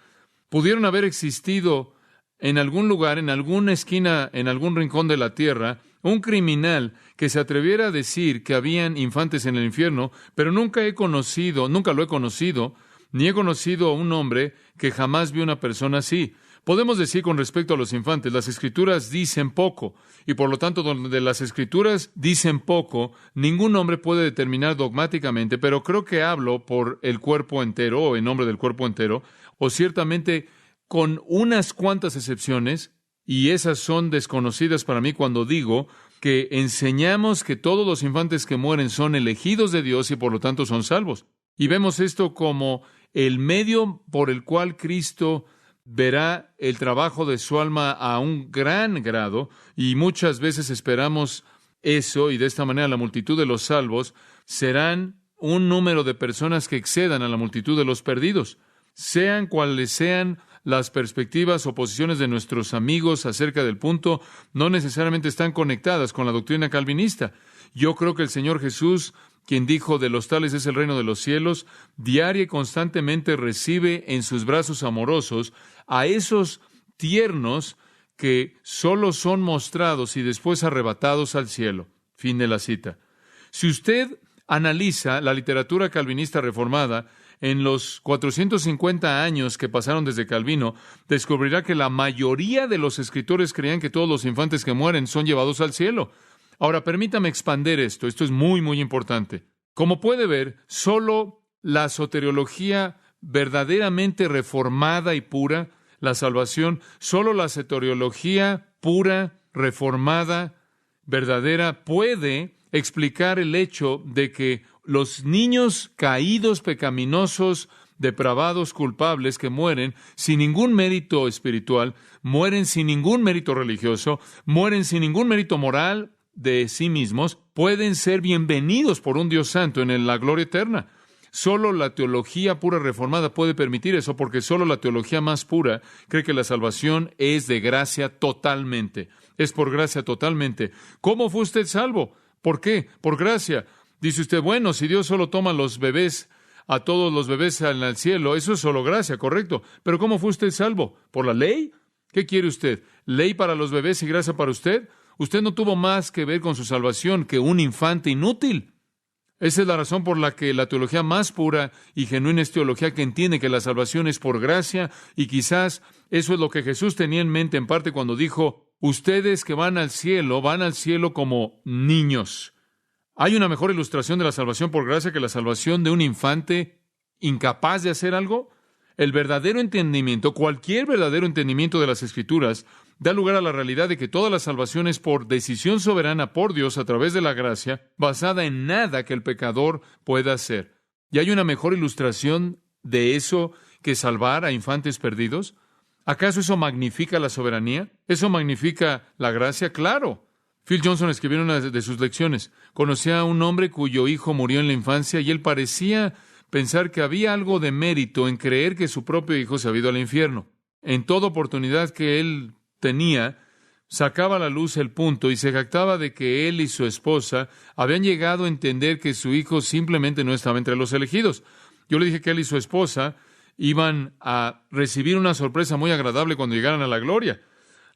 Pudieron haber existido en algún lugar, en alguna esquina, en algún rincón de la tierra, un criminal que se atreviera a decir que habían infantes en el infierno, pero nunca lo he conocido, ni he conocido a un hombre que jamás vio una persona así. Podemos decir con respecto a los infantes, las Escrituras dicen poco, y por lo tanto, donde las Escrituras dicen poco, ningún hombre puede determinar dogmáticamente, pero creo que hablo por el cuerpo entero, o en nombre del cuerpo entero, o ciertamente con unas cuantas excepciones, y esas son desconocidas para mí cuando digo que enseñamos que todos los infantes que mueren son elegidos de Dios y por lo tanto son salvos. Y vemos esto como el medio por el cual Cristo verá el trabajo de su alma a un gran grado, y muchas veces esperamos eso, y de esta manera la multitud de los salvos serán un número de personas que excedan a la multitud de los perdidos. Sean cuales sean las perspectivas o posiciones de nuestros amigos acerca del punto, no necesariamente están conectadas con la doctrina calvinista. Yo creo que el Señor Jesús, quien dijo, de los tales es el reino de los cielos, diaria y constantemente recibe en sus brazos amorosos a esos tiernos que solo son mostrados y después arrebatados al cielo. Fin de la cita. Si usted analiza la literatura calvinista reformada en los 450 años que pasaron desde Calvino, descubrirá que la mayoría de los escritores creían que todos los infantes que mueren son llevados al cielo. Ahora, permítame expander esto. Esto es muy, muy importante. Como puede ver, solo la soteriología verdaderamente reformada y pura, la salvación, solo la soteriología pura, reformada, verdadera, puede explicar el hecho de que los niños caídos, pecaminosos, depravados, culpables, que mueren sin ningún mérito espiritual, mueren sin ningún mérito religioso, mueren sin ningún mérito moral de sí mismos, pueden ser bienvenidos por un Dios santo en la gloria eterna. Solo la teología pura reformada puede permitir eso, porque solo la teología más pura cree que la salvación es de gracia totalmente. Es por gracia totalmente. ¿Cómo fue usted salvo? ¿Por qué? Por gracia. Dice usted, bueno, si Dios solo toma a todos los bebés al cielo, eso es solo gracia, correcto. Pero ¿cómo fue usted salvo? ¿Por la ley? ¿Qué quiere usted? ¿Ley para los bebés y gracia para usted? Usted no tuvo más que ver con su salvación que un infante inútil. Esa es la razón por la que la teología más pura y genuina es teología que entiende que la salvación es por gracia, y quizás eso es lo que Jesús tenía en mente en parte cuando dijo, ustedes que van al cielo como niños. ¿Hay una mejor ilustración de la salvación por gracia que la salvación de un infante incapaz de hacer algo? El verdadero entendimiento, cualquier verdadero entendimiento de las Escrituras, da lugar a la realidad de que toda la salvación es por decisión soberana por Dios a través de la gracia, basada en nada que el pecador pueda hacer. ¿Y hay una mejor ilustración de eso que salvar a infantes perdidos? ¿Acaso eso magnifica la soberanía? ¿Eso magnifica la gracia? ¡Claro! Phil Johnson escribió en una de sus lecciones: conocía a un hombre cuyo hijo murió en la infancia y él parecía pensar que había algo de mérito en creer que su propio hijo se había ido al infierno. En toda oportunidad que él tenía, sacaba a la luz el punto y se jactaba de que él y su esposa habían llegado a entender que su hijo simplemente no estaba entre los elegidos. Yo le dije que él y su esposa iban a recibir una sorpresa muy agradable cuando llegaran a la gloria.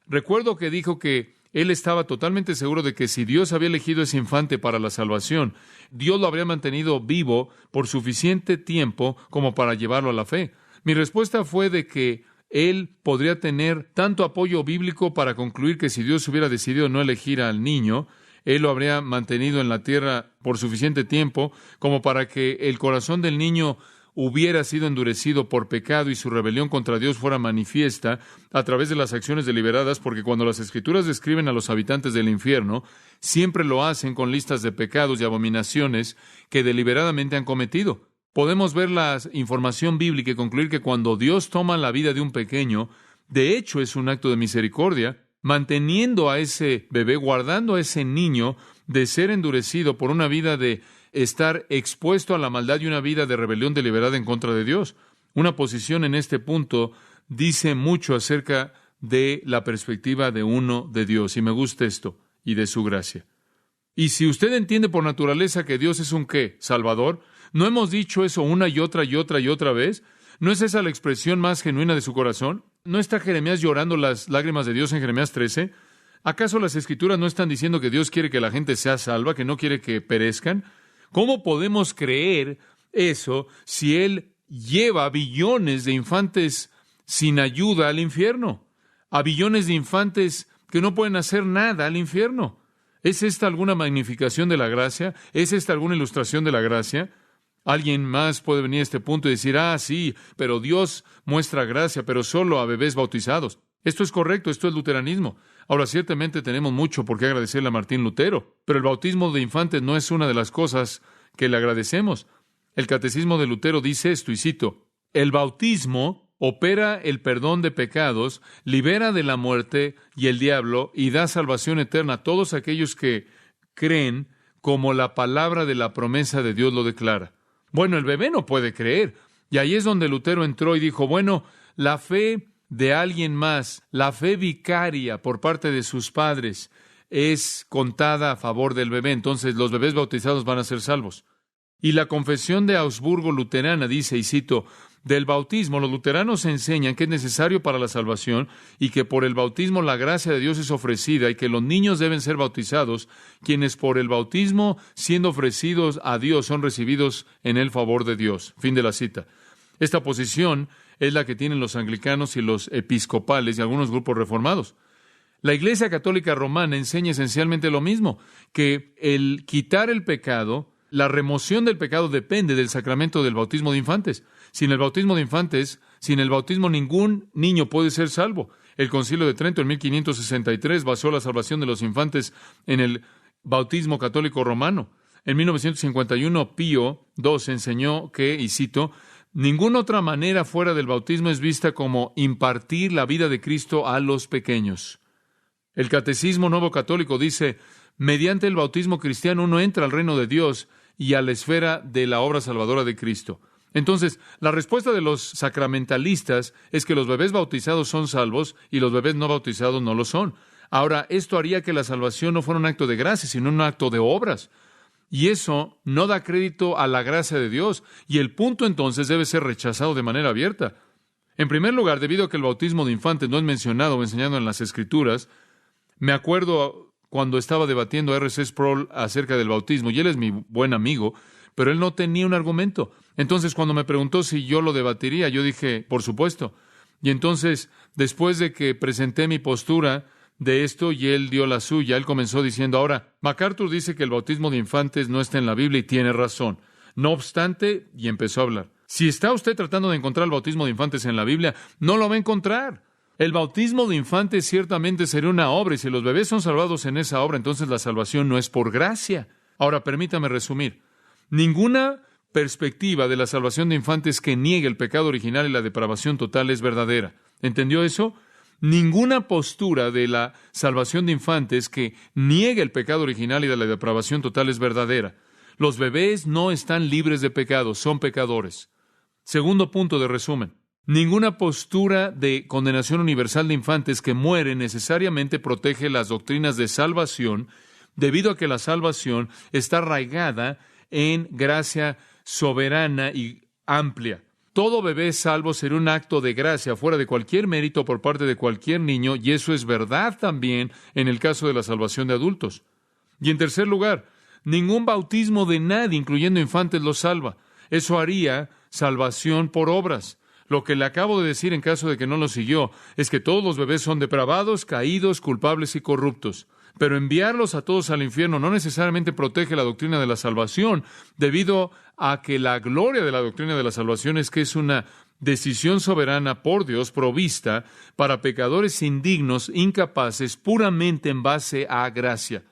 Recuerdo que dijo que él estaba totalmente seguro de que si Dios había elegido ese infante para la salvación, Dios lo habría mantenido vivo por suficiente tiempo como para llevarlo a la fe. Mi respuesta fue de que él podría tener tanto apoyo bíblico para concluir que si Dios hubiera decidido no elegir al niño, él lo habría mantenido en la tierra por suficiente tiempo como para que el corazón del niño hubiera sido endurecido por pecado y su rebelión contra Dios fuera manifiesta a través de las acciones deliberadas, porque cuando las Escrituras describen a los habitantes del infierno, siempre lo hacen con listas de pecados y abominaciones que deliberadamente han cometido. Podemos ver la información bíblica y concluir que cuando Dios toma la vida de un pequeño, de hecho es un acto de misericordia, manteniendo a ese bebé, guardando a ese niño de ser endurecido por una vida de estar expuesto a la maldad y una vida de rebelión deliberada en contra de Dios. Una posición en este punto dice mucho acerca de la perspectiva de uno de Dios, y me gusta esto, y de su gracia. Y si usted entiende por naturaleza que Dios es un ¿qué? Salvador, ¿no hemos dicho eso una y otra y otra y otra vez? ¿No es esa la expresión más genuina de su corazón? ¿No está Jeremías llorando las lágrimas de Dios en Jeremías 13? ¿Acaso las Escrituras no están diciendo que Dios quiere que la gente sea salva, que no quiere que perezcan? ¿Cómo podemos creer eso si Él lleva a billones de infantes sin ayuda al infierno? A billones de infantes que no pueden hacer nada al infierno. ¿Es esta alguna magnificación de la gracia? ¿Es esta alguna ilustración de la gracia? Alguien más puede venir a este punto y decir, sí, pero Dios muestra gracia, pero solo a bebés bautizados. Esto es correcto, esto es luteranismo. Ahora, ciertamente tenemos mucho por qué agradecerle a Martín Lutero, pero el bautismo de infantes no es una de las cosas que le agradecemos. El Catecismo de Lutero dice esto, y cito: el bautismo opera el perdón de pecados, libera de la muerte y el diablo, y da salvación eterna a todos aquellos que creen como la palabra de la promesa de Dios lo declara. Bueno, el bebé no puede creer, y ahí es donde Lutero entró y dijo, bueno, la fe de alguien más, la fe vicaria por parte de sus padres, es contada a favor del bebé. Entonces los bebés bautizados van a ser salvos. Y la Confesión de Augsburgo luterana dice, y cito, del bautismo los luteranos enseñan que es necesario para la salvación y que por el bautismo la gracia de Dios es ofrecida y que los niños deben ser bautizados, quienes por el bautismo siendo ofrecidos a Dios son recibidos en el favor de Dios. Fin de la cita. Esta posición es la que tienen los anglicanos y los episcopales y algunos grupos reformados. La Iglesia Católica Romana enseña esencialmente lo mismo, que el quitar el pecado, la remoción del pecado depende del sacramento del bautismo de infantes. Sin el bautismo de infantes, sin el bautismo ningún niño puede ser salvo. El Concilio de Trento en 1563 basó la salvación de los infantes en el bautismo católico romano. En 1951, Pío II enseñó que, y cito, ninguna otra manera fuera del bautismo es vista como impartir la vida de Cristo a los pequeños. El Catecismo Nuevo Católico dice, mediante el bautismo cristiano uno entra al reino de Dios y a la esfera de la obra salvadora de Cristo. Entonces, la respuesta de los sacramentalistas es que los bebés bautizados son salvos y los bebés no bautizados no lo son. Ahora, esto haría que la salvación no fuera un acto de gracia, sino un acto de obras. Y eso no da crédito a la gracia de Dios, y el punto entonces debe ser rechazado de manera abierta. En primer lugar, debido a que el bautismo de infantes no es mencionado o enseñado en las Escrituras, me acuerdo cuando estaba debatiendo a R.C. Sproul acerca del bautismo, y él es mi buen amigo, pero él no tenía un argumento. Entonces, cuando me preguntó si yo lo debatiría, yo dije, por supuesto. Y entonces, después de que presenté mi postura de esto y él dio la suya, él comenzó diciendo, ahora, MacArthur dice que el bautismo de infantes no está en la Biblia y tiene razón. No obstante, y empezó a hablar, si está usted tratando de encontrar el bautismo de infantes en la Biblia, no lo va a encontrar. El bautismo de infantes ciertamente sería una obra, y si los bebés son salvados en esa obra, entonces la salvación no es por gracia. Ahora, permítame resumir. Ninguna perspectiva de la salvación de infantes que niegue el pecado original y la depravación total es verdadera. ¿Entendió eso? Ninguna postura de la salvación de infantes que niegue el pecado original y de la depravación total es verdadera. Los bebés no están libres de pecado, son pecadores. Segundo punto de resumen. Ninguna postura de condenación universal de infantes que mueren necesariamente protege las doctrinas de salvación, debido a que la salvación está arraigada en gracia soberana y amplia. Todo bebé salvo será un acto de gracia fuera de cualquier mérito por parte de cualquier niño, y eso es verdad también en el caso de la salvación de adultos. Y en tercer lugar, ningún bautismo de nadie, incluyendo infantes, los salva. Eso haría salvación por obras. Lo que le acabo de decir, en caso de que no lo siguió, es que todos los bebés son depravados, caídos, culpables y corruptos. Pero enviarlos a todos al infierno no necesariamente protege la doctrina de la salvación, debido a que la gloria de la doctrina de la salvación es que es una decisión soberana por Dios provista para pecadores indignos, incapaces, puramente en base a gracia.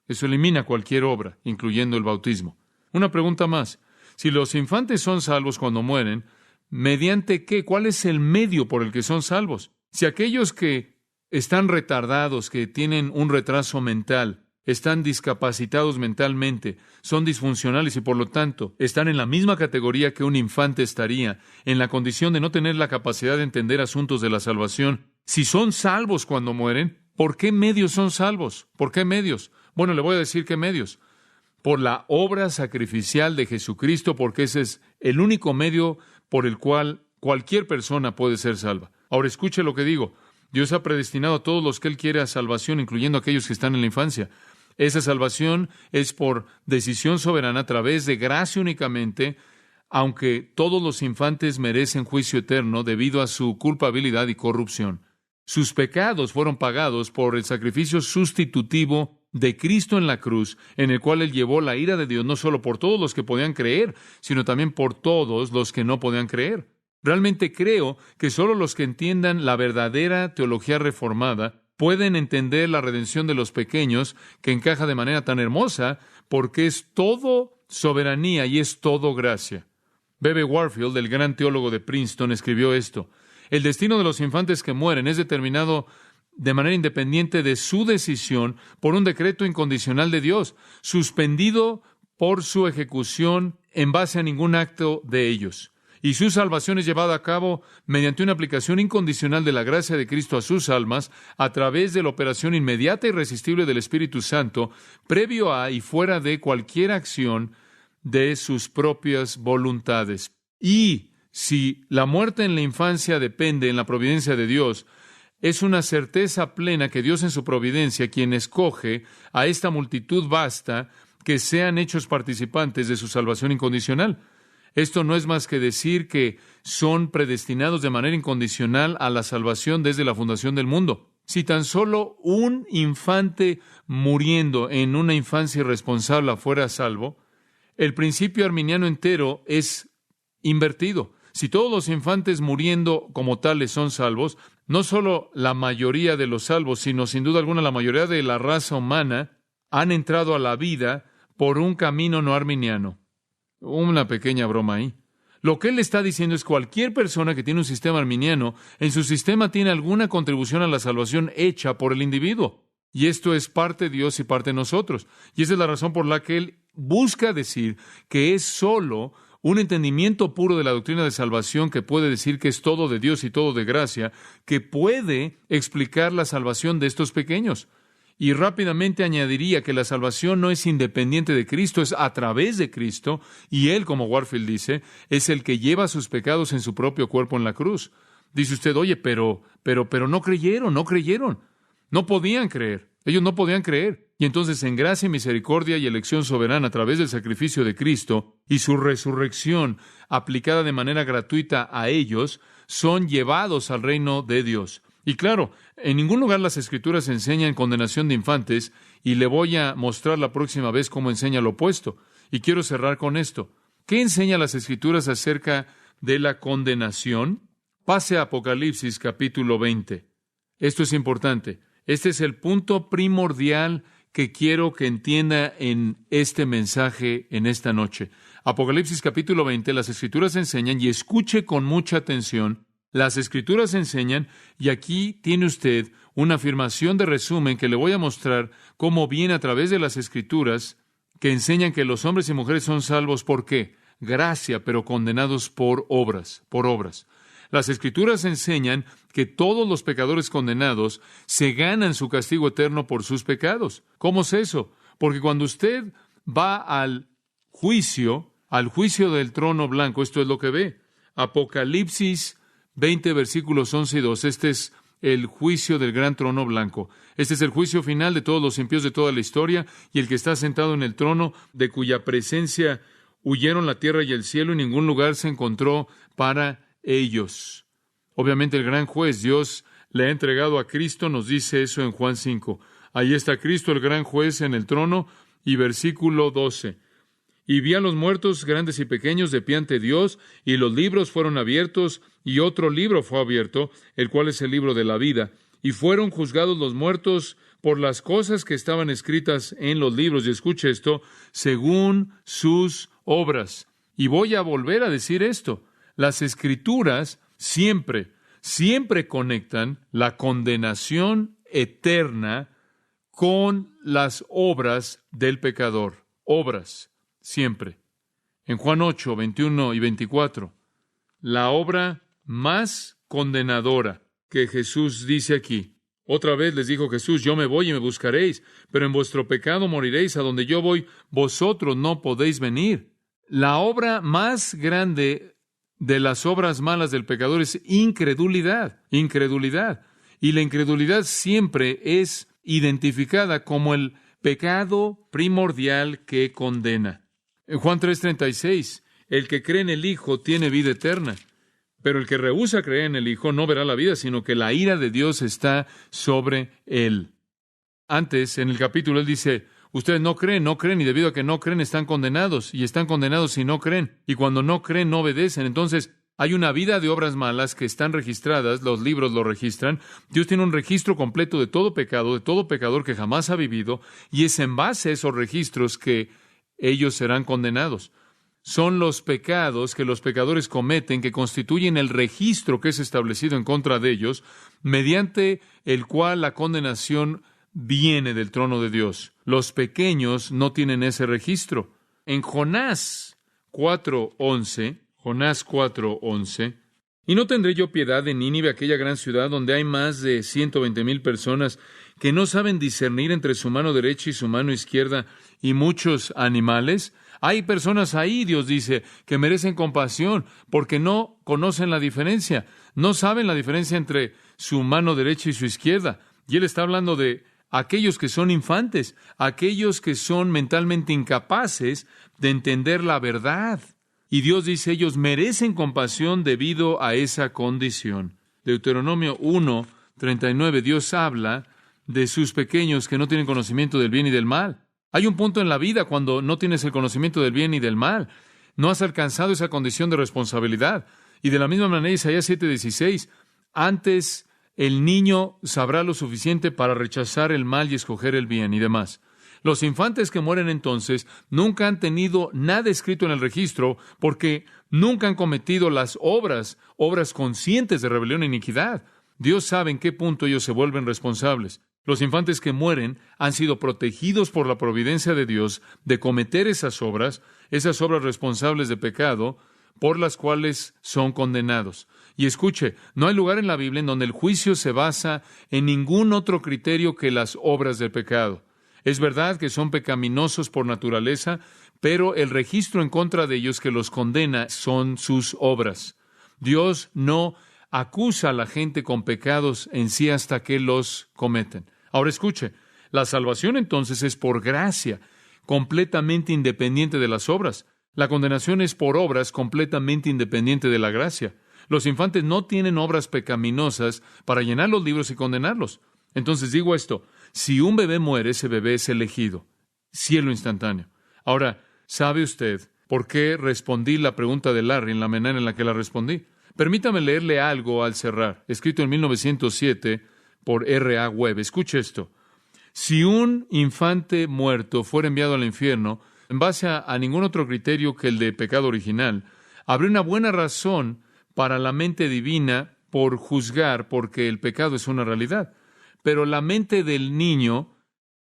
Eso elimina cualquier obra, incluyendo el bautismo. Una pregunta más. Si los infantes son salvos cuando mueren, ¿mediante qué? ¿Cuál es el medio por el que son salvos? Si aquellos que están retardados, que tienen un retraso mental, están discapacitados mentalmente, son disfuncionales y por lo tanto están en la misma categoría que un infante estaría, en la condición de no tener la capacidad de entender asuntos de la salvación, si son salvos cuando mueren, ¿por qué medios son salvos? ¿Por qué medios? Bueno, le voy a decir qué medios. Por la obra sacrificial de Jesucristo, porque ese es el único medio por el cual cualquier persona puede ser salva. Ahora escuche lo que digo. Dios ha predestinado a todos los que Él quiere a salvación, incluyendo a aquellos que están en la infancia. Esa salvación es por decisión soberana a través de gracia únicamente, aunque todos los infantes merecen juicio eterno debido a su culpabilidad y corrupción. Sus pecados fueron pagados por el sacrificio sustitutivo de Cristo en la cruz, en el cual Él llevó la ira de Dios no solo por todos los que podían creer, sino también por todos los que no podían creer. Realmente creo que solo los que entiendan la verdadera teología reformada pueden entender la redención de los pequeños, que encaja de manera tan hermosa, porque es todo soberanía y es todo gracia. B.B. Warfield, el gran teólogo de Princeton, escribió esto: el destino de los infantes que mueren es determinado de manera independiente de su decisión por un decreto incondicional de Dios, suspendido por su ejecución en base a ningún acto de ellos. Y su salvación es llevada a cabo mediante una aplicación incondicional de la gracia de Cristo a sus almas a través de la operación inmediata e irresistible del Espíritu Santo, previo a y fuera de cualquier acción de sus propias voluntades. Y si la muerte en la infancia depende en la providencia de Dios, es una certeza plena que Dios en su providencia, quien escoge a esta multitud vasta, que sean hechos participantes de su salvación incondicional. Esto no es más que decir que son predestinados de manera incondicional a la salvación desde la fundación del mundo. Si tan solo un infante muriendo en una infancia irresponsable fuera salvo, el principio arminiano entero es invertido. Si todos los infantes muriendo como tales son salvos, no solo la mayoría de los salvos, sino sin duda alguna la mayoría de la raza humana han entrado a la vida por un camino no arminiano. Una pequeña broma ahí. Lo que él está diciendo es que cualquier persona que tiene un sistema arminiano, en su sistema tiene alguna contribución a la salvación hecha por el individuo. Y esto es parte de Dios y parte de nosotros. Y esa es la razón por la que él busca decir que es solo un entendimiento puro de la doctrina de salvación que puede decir que es todo de Dios y todo de gracia, que puede explicar la salvación de estos pequeños. Y rápidamente añadiría que la salvación no es independiente de Cristo, es a través de Cristo, y Él, como Warfield dice, es el que lleva sus pecados en su propio cuerpo en la cruz. Dice usted, oye, pero no creyeron, no podían creer, ellos no podían creer. Y entonces, en gracia, misericordia y elección soberana a través del sacrificio de Cristo y su resurrección aplicada de manera gratuita a ellos, son llevados al reino de Dios. Y claro, en ningún lugar las Escrituras enseñan condenación de infantes, y le voy a mostrar la próxima vez cómo enseña lo opuesto. Y quiero cerrar con esto. ¿Qué enseña las Escrituras acerca de la condenación? Pase a Apocalipsis capítulo 20. Esto es importante. Este es el punto primordial que quiero que entienda en este mensaje en esta noche. Apocalipsis capítulo 20, las Escrituras enseñan, y escuche con mucha atención, las Escrituras enseñan, y aquí tiene usted una afirmación de resumen que le voy a mostrar cómo viene a través de las Escrituras, que enseñan que los hombres y mujeres son salvos. ¿Por qué? Gracia, pero condenados por obras, Las Escrituras enseñan que todos los pecadores condenados se ganan su castigo eterno por sus pecados. ¿Cómo es eso? Porque cuando usted va al juicio del trono blanco, esto es lo que ve. Apocalipsis 20, versículos 11 y 12. Este es el juicio del gran trono blanco. Este es el juicio final de todos los impíos de toda la historia, y el que está sentado en el trono, de cuya presencia huyeron la tierra y el cielo, y ningún lugar se encontró para ellos. Obviamente el gran juez, Dios le ha entregado a Cristo, nos dice eso en Juan 5. Ahí está Cristo, el gran juez, en el trono, y versículo 12. Y vi a los muertos, grandes y pequeños, de pie ante Dios, y los libros fueron abiertos, y otro libro fue abierto, el cual es el libro de la vida. Y fueron juzgados los muertos por las cosas que estaban escritas en los libros, y escuche esto, según sus obras. Y voy a volver a decir esto. Las Escrituras siempre conectan la condenación eterna con las obras del pecador. Obras, siempre. En Juan 8, 21 y 24, la obra más condenadora que Jesús dice aquí. Otra vez les dijo Jesús, yo me voy y me buscaréis, pero en vuestro pecado moriréis. A donde yo voy, vosotros no podéis venir. La obra más grande de las obras malas del pecador es incredulidad. Y la incredulidad siempre es identificada como el pecado primordial que condena. En Juan 3:36, el que cree en el Hijo tiene vida eterna, pero el que rehúsa creer en el Hijo no verá la vida, sino que la ira de Dios está sobre él. Antes, en el capítulo, él dice, ustedes no creen, y debido a que no creen, están condenados, y están condenados si no creen, y cuando no creen, no obedecen. Entonces, hay una vida de obras malas que están registradas, los libros lo registran. Dios tiene un registro completo de todo pecado, de todo pecador que jamás ha vivido, y es en base a esos registros que ellos serán condenados. Son los pecados que los pecadores cometen que constituyen el registro que es establecido en contra de ellos, mediante el cual la condenación viene del trono de Dios. Los pequeños no tienen ese registro. En Jonás 4:11, ¿y no tendré yo piedad de Nínive, aquella gran ciudad donde hay más de 120,000 personas que no saben discernir entre su mano derecha y su mano izquierda, y muchos animales? Hay personas ahí, Dios dice, que merecen compasión porque no conocen la diferencia, no saben la diferencia entre su mano derecha y su izquierda. Y Él está hablando de aquellos que son infantes, aquellos que son mentalmente incapaces de entender la verdad. Y Dios dice, ellos merecen compasión debido a esa condición. Deuteronomio 1:39, Dios habla de sus pequeños que no tienen conocimiento del bien y del mal. Hay un punto en la vida cuando no tienes el conocimiento del bien y del mal. No has alcanzado esa condición de responsabilidad. Y de la misma manera, Isaías 7:16, antes el niño sabrá lo suficiente para rechazar el mal y escoger el bien y demás. Los infantes que mueren entonces nunca han tenido nada escrito en el registro porque nunca han cometido las obras conscientes de rebelión e iniquidad. Dios sabe en qué punto ellos se vuelven responsables. Los infantes que mueren han sido protegidos por la providencia de Dios de cometer esas obras responsables de pecado, por las cuales son condenados. Y escuche, no hay lugar en la Biblia en donde el juicio se basa en ningún otro criterio que las obras del pecado. Es verdad que son pecaminosos por naturaleza, pero el registro en contra de ellos que los condena son sus obras. Dios no acusa a la gente con pecados en sí hasta que los cometen. Ahora escuche, la salvación entonces es por gracia, completamente independiente de las obras. La condenación es por obras completamente independiente de la gracia. Los infantes no tienen obras pecaminosas para llenar los libros y condenarlos. Entonces digo esto, si un bebé muere, ese bebé es elegido. Cielo instantáneo. Ahora, ¿sabe usted por qué respondí la pregunta de Larry en la manera en la que la respondí? Permítame leerle algo al cerrar, escrito en 1907 por R. A. Webb. Escuche esto. Si un infante muerto fuera enviado al infierno, en base a ningún otro criterio que el de pecado original, habría una buena razón para la mente divina por juzgar porque el pecado es una realidad. Pero la mente del niño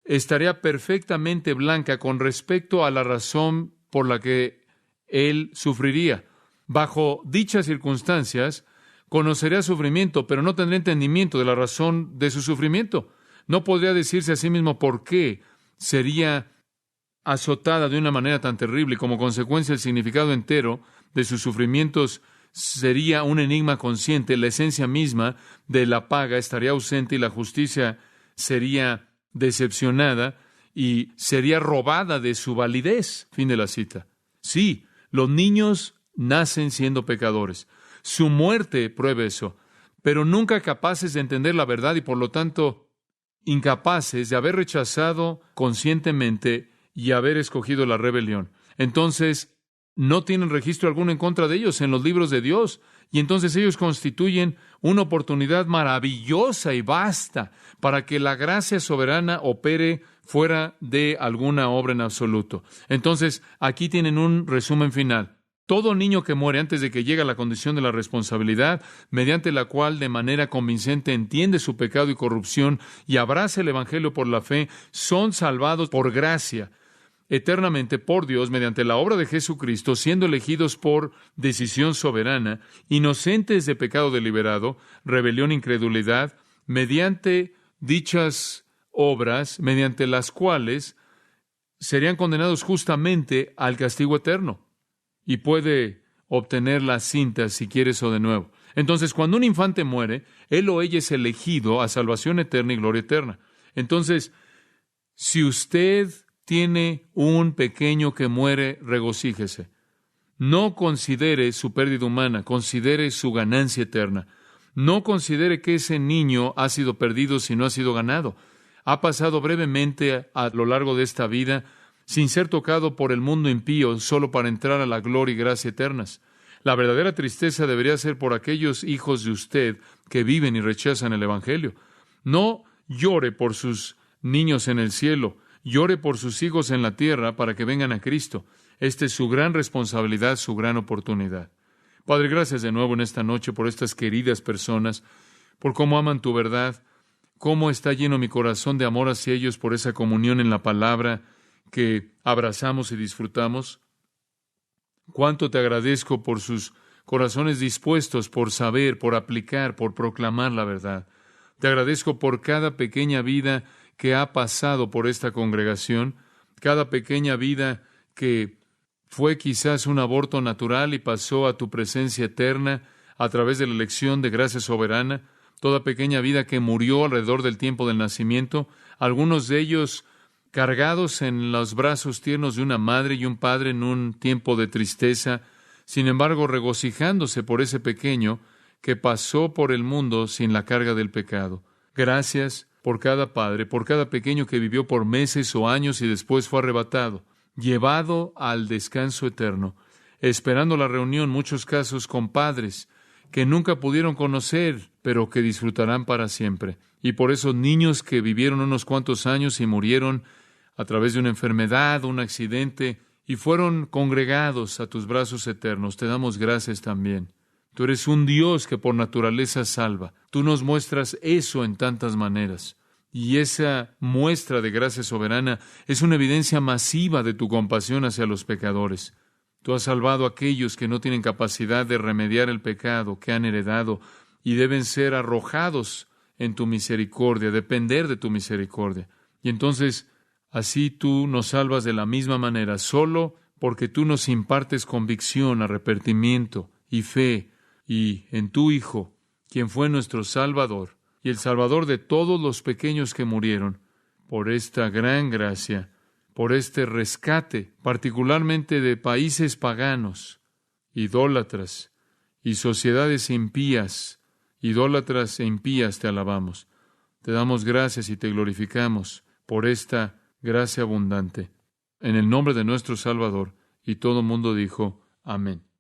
estaría perfectamente blanca con respecto a la razón por la que él sufriría. Bajo dichas circunstancias, conocería sufrimiento, pero no tendría entendimiento de la razón de su sufrimiento. No podría decirse a sí mismo por qué sería azotada de una manera tan terrible y como consecuencia el significado entero de sus sufrimientos sería un enigma consciente. La esencia misma de la paga estaría ausente y la justicia sería decepcionada y sería robada de su validez. Fin de la cita. Sí, los niños nacen siendo pecadores. Su muerte prueba eso, pero nunca capaces de entender la verdad y por lo tanto incapaces de haber rechazado conscientemente y haber escogido la rebelión. Entonces, no tienen registro alguno en contra de ellos en los libros de Dios. Y entonces ellos constituyen una oportunidad maravillosa y vasta para que la gracia soberana opere fuera de alguna obra en absoluto. Entonces, aquí tienen un resumen final. Todo niño que muere antes de que llegue a la condición de la responsabilidad, mediante la cual de manera convincente entiende su pecado y corrupción y abraza el Evangelio por la fe, son salvados por gracia eternamente por Dios mediante la obra de Jesucristo, siendo elegidos por decisión soberana, inocentes de pecado deliberado, rebelión e incredulidad, mediante dichas obras, mediante las cuales serían condenados justamente al castigo eterno. Y puede obtener la cinta si quiere eso de nuevo. Entonces, cuando un infante muere, él o ella es elegido a salvación eterna y gloria eterna. Entonces, si usted tiene un pequeño que muere, regocíjese. No considere su pérdida humana, considere su ganancia eterna. No considere que ese niño ha sido perdido si no ha sido ganado. Ha pasado brevemente a lo largo de esta vida sin ser tocado por el mundo impío, solo para entrar a la gloria y gracia eternas. La verdadera tristeza debería ser por aquellos hijos de usted que viven y rechazan el Evangelio. No llore por sus niños en el cielo. Llore por sus hijos en la tierra para que vengan a Cristo. Esta es su gran responsabilidad, su gran oportunidad. Padre, gracias de nuevo en esta noche por estas queridas personas, por cómo aman tu verdad, cómo está lleno mi corazón de amor hacia ellos por esa comunión en la palabra que abrazamos y disfrutamos. Cuánto te agradezco por sus corazones dispuestos por saber, por aplicar, por proclamar la verdad. Te agradezco por cada pequeña vida que ha pasado por esta congregación, cada pequeña vida que fue quizás un aborto natural y pasó a tu presencia eterna a través de la elección de gracia soberana, toda pequeña vida que murió alrededor del tiempo del nacimiento, algunos de ellos cargados en los brazos tiernos de una madre y un padre en un tiempo de tristeza, sin embargo regocijándose por ese pequeño que pasó por el mundo sin la carga del pecado. Gracias por cada padre, por cada pequeño que vivió por meses o años y después fue arrebatado, llevado al descanso eterno, esperando la reunión, muchos casos con padres que nunca pudieron conocer, pero que disfrutarán para siempre. Y por esos niños que vivieron unos cuantos años y murieron a través de una enfermedad, un accidente, y fueron congregados a tus brazos eternos, te damos gracias también. Tú eres un Dios que por naturaleza salva. Tú nos muestras eso en tantas maneras. Y esa muestra de gracia soberana es una evidencia masiva de tu compasión hacia los pecadores. Tú has salvado a aquellos que no tienen capacidad de remediar el pecado que han heredado y deben ser arrojados en tu misericordia, depender de tu misericordia. Y entonces, así tú nos salvas de la misma manera, solo porque tú nos impartes convicción, arrepentimiento y fe, y en tu Hijo, quien fue nuestro Salvador, y el Salvador de todos los pequeños que murieron, por esta gran gracia, por este rescate, particularmente de países paganos, idólatras y sociedades impías, idólatras e impías te alabamos. Te damos gracias y te glorificamos por esta gracia abundante. En el nombre de nuestro Salvador, y todo mundo dijo, amén.